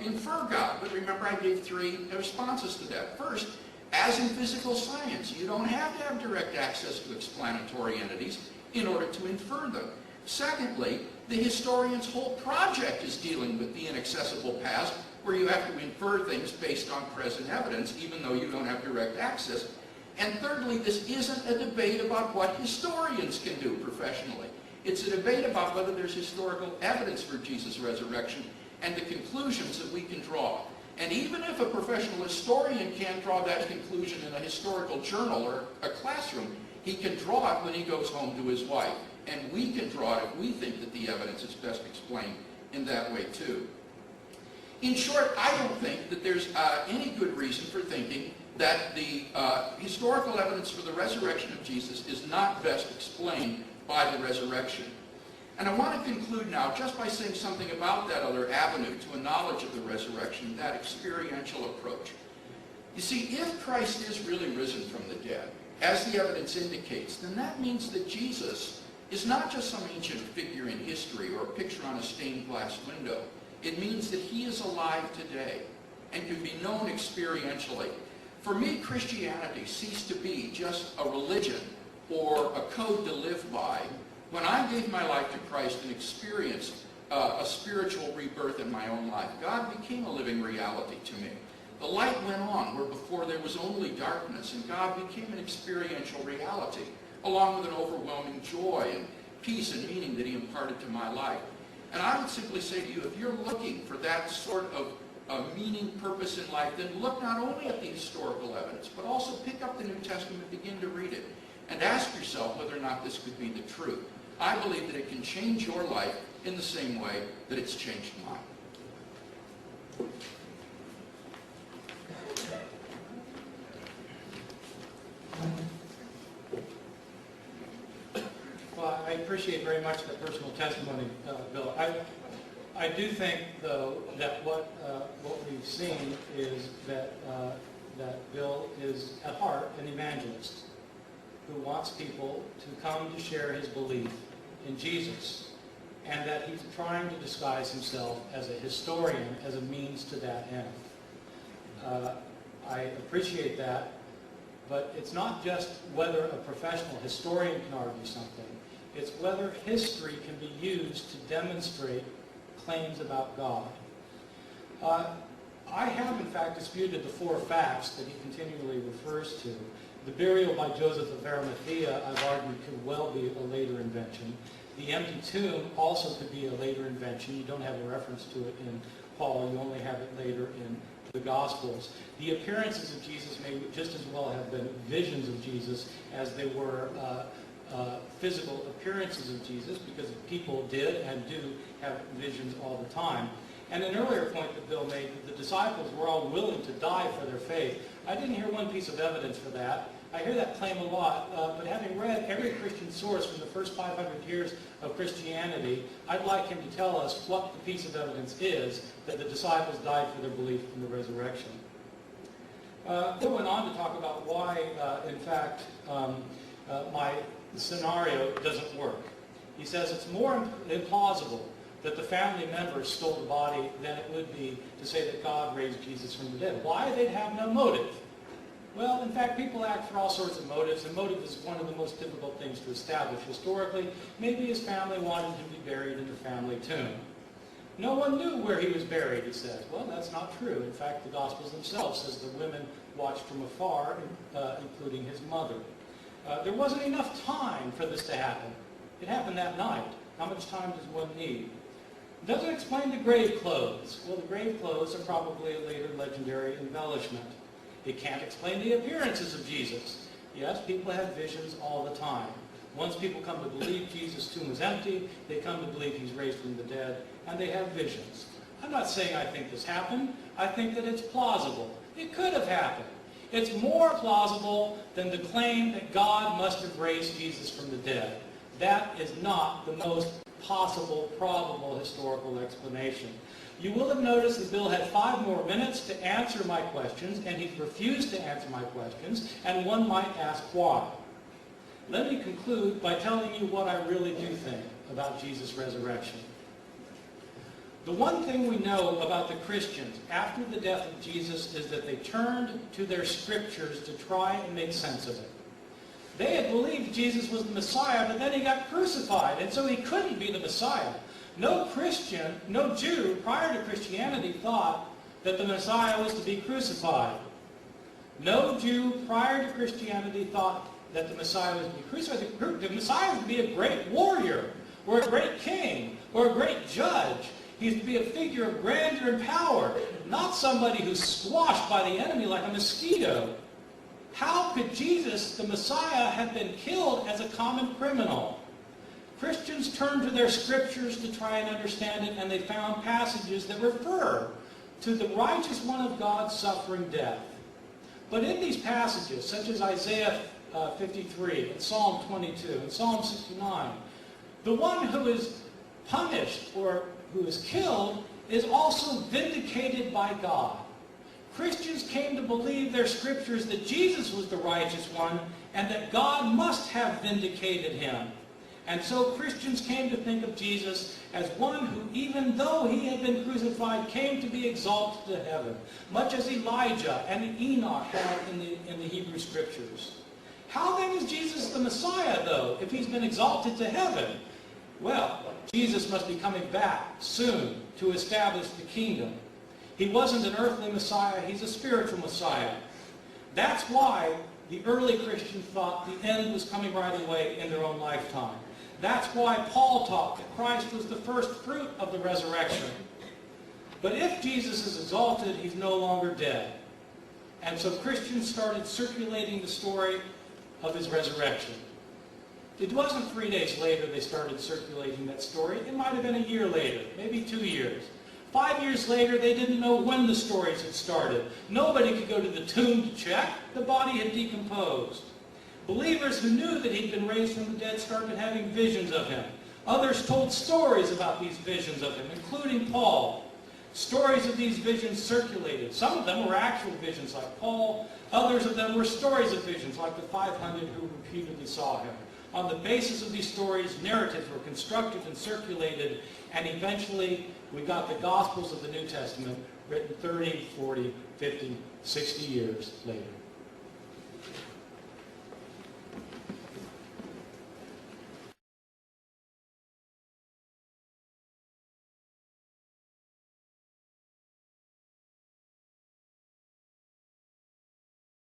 infer God. But remember, I gave three responses to that. First, as in physical science, you don't have to have direct access to explanatory entities in order to infer them. Secondly, the historian's whole project is dealing with the inaccessible past, where you have to infer things based on present evidence, even though you don't have direct access. And thirdly, this isn't a debate about what historians can do professionally. It's a debate about whether there's historical evidence for Jesus' resurrection and the conclusions that we can draw. And even if a professional historian can't draw that conclusion in a historical journal or a classroom, he can draw it when he goes home to his wife. And we can draw it if we think that the evidence is best explained in that way too. In short, I don't think that there's any good reason for thinking that the historical evidence for the resurrection of Jesus is not best explained by the resurrection. And I want to conclude now just by saying something about that other avenue to a knowledge of the resurrection, that experiential approach. You see, if Christ is really risen from the dead, as the evidence indicates, then that means that Jesus is not just some ancient figure in history or a picture on a stained glass window. It means that he is alive today and can be known experientially. For me, Christianity ceased to be just a religion or a code to live by when I gave my life to Christ and experienced a spiritual rebirth in my own life. God became a living reality to me. The light went on where before there was only darkness, and God became an experiential reality, along with an overwhelming joy and peace and meaning that he imparted to my life. And I would simply say to you, if you're looking for that sort of meaning, purpose in life, then look not only at the historical evidence, but also pick up the New Testament, begin to read it, and ask yourself whether or not this could be the truth. I believe that it can change your life in the same way that it's changed mine. Well, I appreciate very much the personal testimony, Bill. I do think, though, that what we've seen is that Bill is at heart an evangelist who wants people to come to share his belief in Jesus, and that he's trying to disguise himself as a historian as a means to that end. I appreciate that, but it's not just whether a professional historian can argue something. It's whether history can be used to demonstrate claims about God. I have, in fact, disputed the four facts that he continually refers to. The burial by Joseph of Arimathea, I've argued, could well be a later invention. The empty tomb also could be a later invention. You don't have a reference to it in Paul. You only have it later in the Gospels. The appearances of Jesus may just as well have been visions of Jesus as they were physical appearances of Jesus, because people did and do have visions all the time. And an earlier point that Bill made, that the disciples were all willing to die for their faith. I didn't hear one piece of evidence for that. I hear that claim a lot, but having read every Christian source from the first 500 years of Christianity, I'd like him to tell us what the piece of evidence is that the disciples died for their belief in the resurrection. Bill went on to talk about why, in fact, my scenario doesn't work. He says it's more implausible that the family members stole the body than it would be to say that God raised Jesus from the dead. Why? They'd have no motive. Well, in fact, people act for all sorts of motives, and motive is one of the most difficult things to establish historically. Maybe his family wanted him to be buried in the family tomb. No one knew where he was buried, he says. Well, that's not true. In fact, the Gospels themselves says the women watched from afar, including his mother. There wasn't enough time for this to happen. It happened that night. How much time does one need? It doesn't explain the grave clothes. Well, the grave clothes are probably a later legendary embellishment. It can't explain the appearances of Jesus. Yes, people have visions all the time. Once people come to believe Jesus' tomb is empty, they come to believe he's raised from the dead, and they have visions. I'm not saying I think this happened. I think that it's plausible. It could have happened. It's more plausible than the claim that God must have raised Jesus from the dead. That is not the most possible, probable historical explanation. You will have noticed that Bill had 5 more minutes to answer my questions, and he's refused to answer my questions, and one might ask why. Let me conclude by telling you what I really do think about Jesus' resurrection. The one thing we know about the Christians after the death of Jesus is that they turned to their scriptures to try and make sense of it. They had believed Jesus was the Messiah, but then he got crucified, and so he couldn't be the Messiah. No Christian, no Jew prior to Christianity thought that the Messiah was to be crucified. No Jew prior to Christianity thought that the Messiah was to be crucified. The Messiah was to be a great warrior, or a great king, or a great judge. He's to be a figure of grandeur and power, not somebody who's squashed by the enemy like a mosquito. How could Jesus, the Messiah, have been killed as a common criminal? Christians turned to their scriptures to try and understand it, and they found passages that refer to the righteous one of God suffering death. But in these passages, such as Isaiah 53, and Psalm 22, and Psalm 69, the one who is punished or who is killed is also vindicated by God. Christians came to believe their scriptures that Jesus was the righteous one and that God must have vindicated him. And so Christians came to think of Jesus as one who, even though he had been crucified, came to be exalted to heaven, much as Elijah and Enoch had in the Hebrew scriptures. How then is Jesus the Messiah, though, if he's been exalted to heaven? Well, Jesus must be coming back soon to establish the kingdom. He wasn't an earthly Messiah, he's a spiritual Messiah. That's why the early Christians thought the end was coming right away in their own lifetime. That's why Paul taught that Christ was the first fruit of the resurrection. But if Jesus is exalted, he's no longer dead. And so Christians started circulating the story of his resurrection. It wasn't 3 days later they started circulating that story. It might have been a year later, maybe 2 years. 5 years later, they didn't know when the stories had started. Nobody could go to the tomb to check. The body had decomposed. Believers who knew that he'd been raised from the dead started having visions of him. Others told stories about these visions of him, including Paul. Stories of these visions circulated. Some of them were actual visions like Paul. Others of them were stories of visions like the 500 who repeatedly saw him. On the basis of these stories, narratives were constructed and circulated, and eventually we got the Gospels of the New Testament written 30, 40, 50, 60 years later.